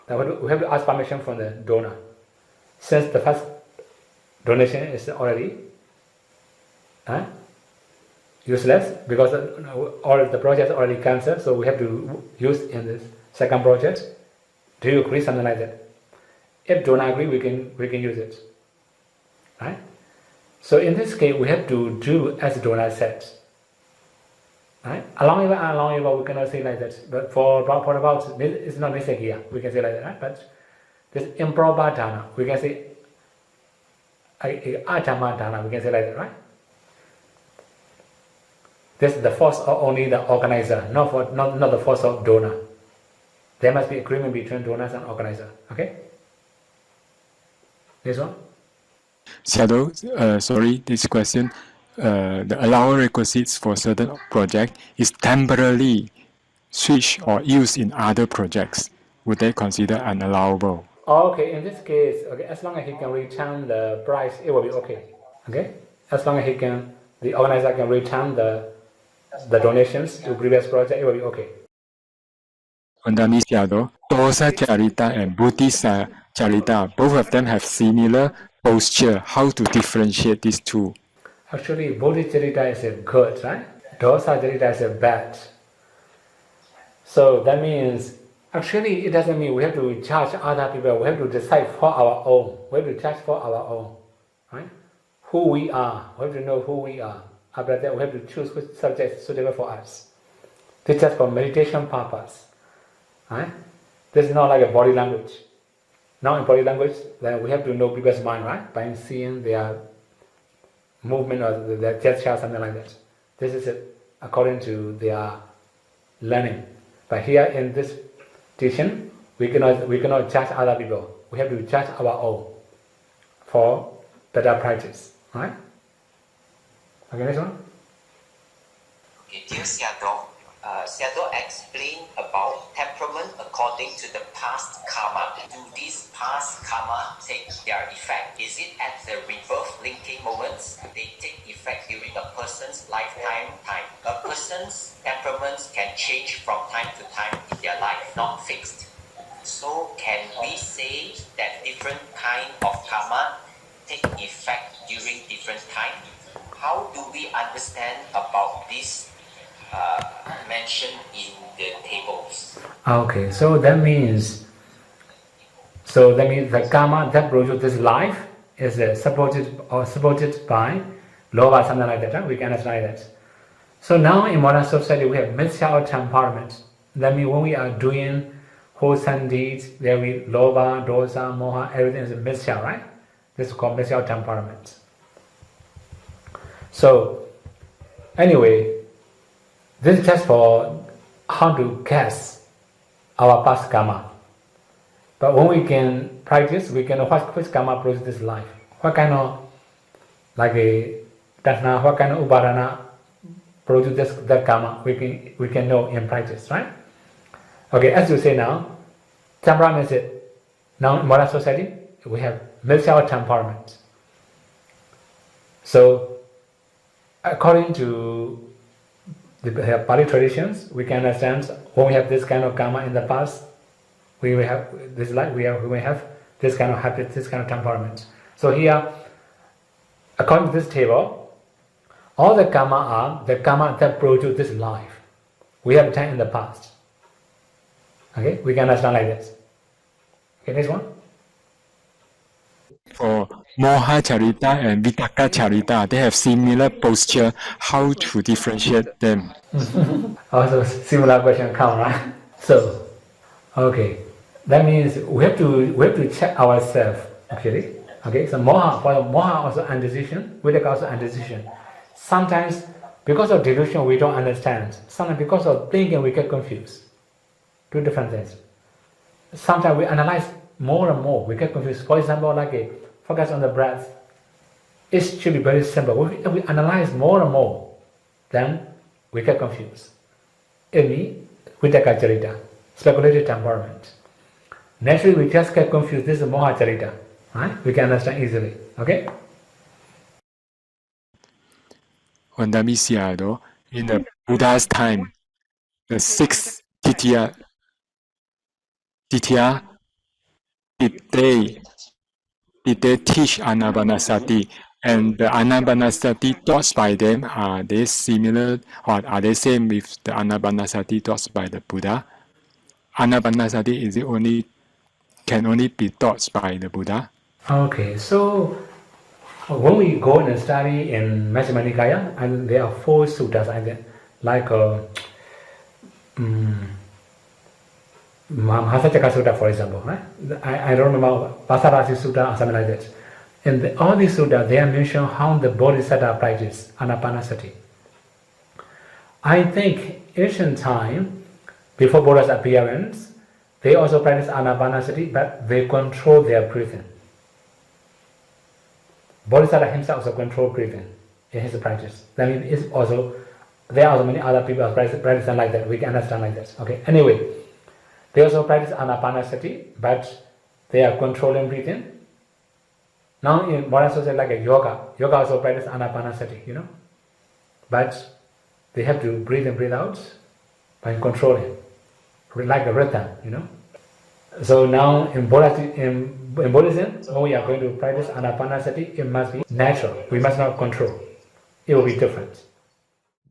Then we have to ask permission from the donor. Since the first donation is already useless because all the projects are already cancelled, so we have to use in this second project. Do you agree? Something like that. If donor agree, we can use it. Right? So in this case, we have to do as donor said. Right? Allowable, we cannot say like that. But for about it's not missing here. We can say like that. Right? But this improper dana, we can say adhamma dana. We can say like that, right? This is the force of only the organizer, not the force of donor. There must be agreement between donors and organizer. Okay? This one? Sayadaw, sorry, this question. The allowed requisites for certain project is temporarily switched or used in other projects. Would they consider unallowable? Okay, in this case, okay, as long as he can return the price, it will be okay. Okay, as long as the organizer can return the donations to previous project, it will be okay. Dosa Charita and Buddhista Charita, both of them have similar posture. How to differentiate these two? Actually, Bodhicharita is a good, right? Dosa Charita is a bad. So that means, actually, it doesn't mean we have to judge other people. We have to decide for our own. We have to judge for our own, right? Who we are. We have to know who we are. After that, we have to choose which subject is suitable for us. This is just for meditation purpose, right? This is not like a body language. Now in body language, then we have to know people's mind, right? By seeing their movement or their gesture, something like that. This is it, according to their learning. But here in this teaching, we cannot judge other people. We have to judge our own for better practice, right? Okay, next one. Okay, dear Sayadaw, Sayadaw explained about temperament according to the past karma. Do these past karma take their effect? Is it at the rebirth linking moments? They take effect during a person's lifetime time. A person's temperaments can change from time to time in their life, not fixed. So can we say that different kind of karma take effect during different time? How do we understand about this mentioned in the tables? Okay, so that means the karma that produces this life is supported by lova, something like that. Right? We can understand that. So now in modern society we have mixture of temperament. That means when we are doing wholesome deeds, there we lova, dosa, moha, everything is a mixture, right? This is called mixture of temperament. So anyway, this is just for how to guess our past karma. But when we can practice, we can know which karma produces this life. What kind of, like a dharana, what kind of upadana produces that karma, we can know in practice, right? Okay, as you say now, temperament is it. Now in modern society, we have mixture of temperament. So according to the Pali traditions, we can understand when we have this kind of karma in the past, we will have this life, we have this kind of habit, this kind of temperament. So here, according to this table, all the karma are the karma that produce this life. We have done in the past. Okay, we can understand like this. Okay, next one. For Moha Charita and Vitakka Charita, they have similar posture. How to differentiate them? Also, similar question come, right? So, okay, that means we have to check ourselves actually. Okay, so Moha also indecision, Vitakka also indecision. Sometimes because of delusion we don't understand. Sometimes because of thinking we get confused. Two different things. Sometimes we analyze more and more, we get confused. For example, like a focus on the breath. It should be very simple. If we analyze more and more, then we get confused. It means Vitakka Charita, speculative temperament. Naturally, we just get confused. This is Moha Charita. Right? We can understand easily. Okay? Vandamisiado, in the Buddha's time, the sixth Titiya, did they teach Anapanasati? And the Anapanasati thoughts by them, are they similar or are they same with the Anapanasati thoughts by the Buddha? Anapanasati can only be taught by the Buddha? Okay, so when we go and study in Majjhima Nikaya, and there are 4 suttas, I think, like Mahasacaka Sutta, for example, right? I don't remember Pasarasi Sutta or something like that. In all these suttas, they are mentioned how the Bodhisattva practice Anapanasati. I think ancient time, before Buddha's appearance, they also practice Anapanasati, but they control their breathing. Bodhisattva himself also control breathing in his practice. That means there are also many other people practicing like that. We can understand like that. Okay. Anyway, they also practice Anapanasati, but they are controlling breathing. Now in modern society, like a yoga also practice anapanasati, but they have to breathe in, breathe out by controlling, like a rhythm, So now in Buddhism, when we are going to practice anapanasati, it must be natural. We must not control. It will be different.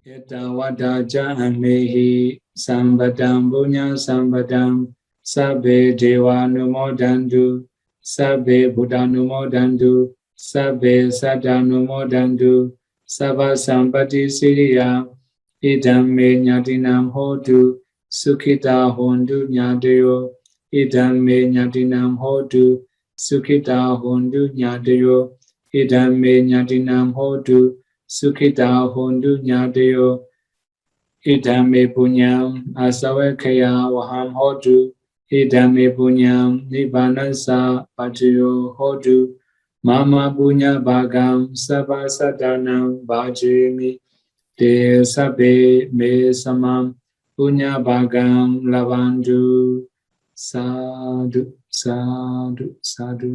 Yata wadaja amehi sambadam bunya sambadam sabbe deva numodandu sabbe buddha numodandu sabbe sada numodandu sabba sampati siriya idam me nyatinam hodu sukhita hondu nyadayo idam me nyatinam hodu sukhita hondu nyadayo idam me nyatinam hodu Sukhita hondu nyadayo idame punyam asawakaya waham hodu idame punyam nibbanasa patiyo hodu mama punya bhagam sabba sadanam bhajami te sabbe me samam punya bhagam lavandu sadhu sadhu sadhu.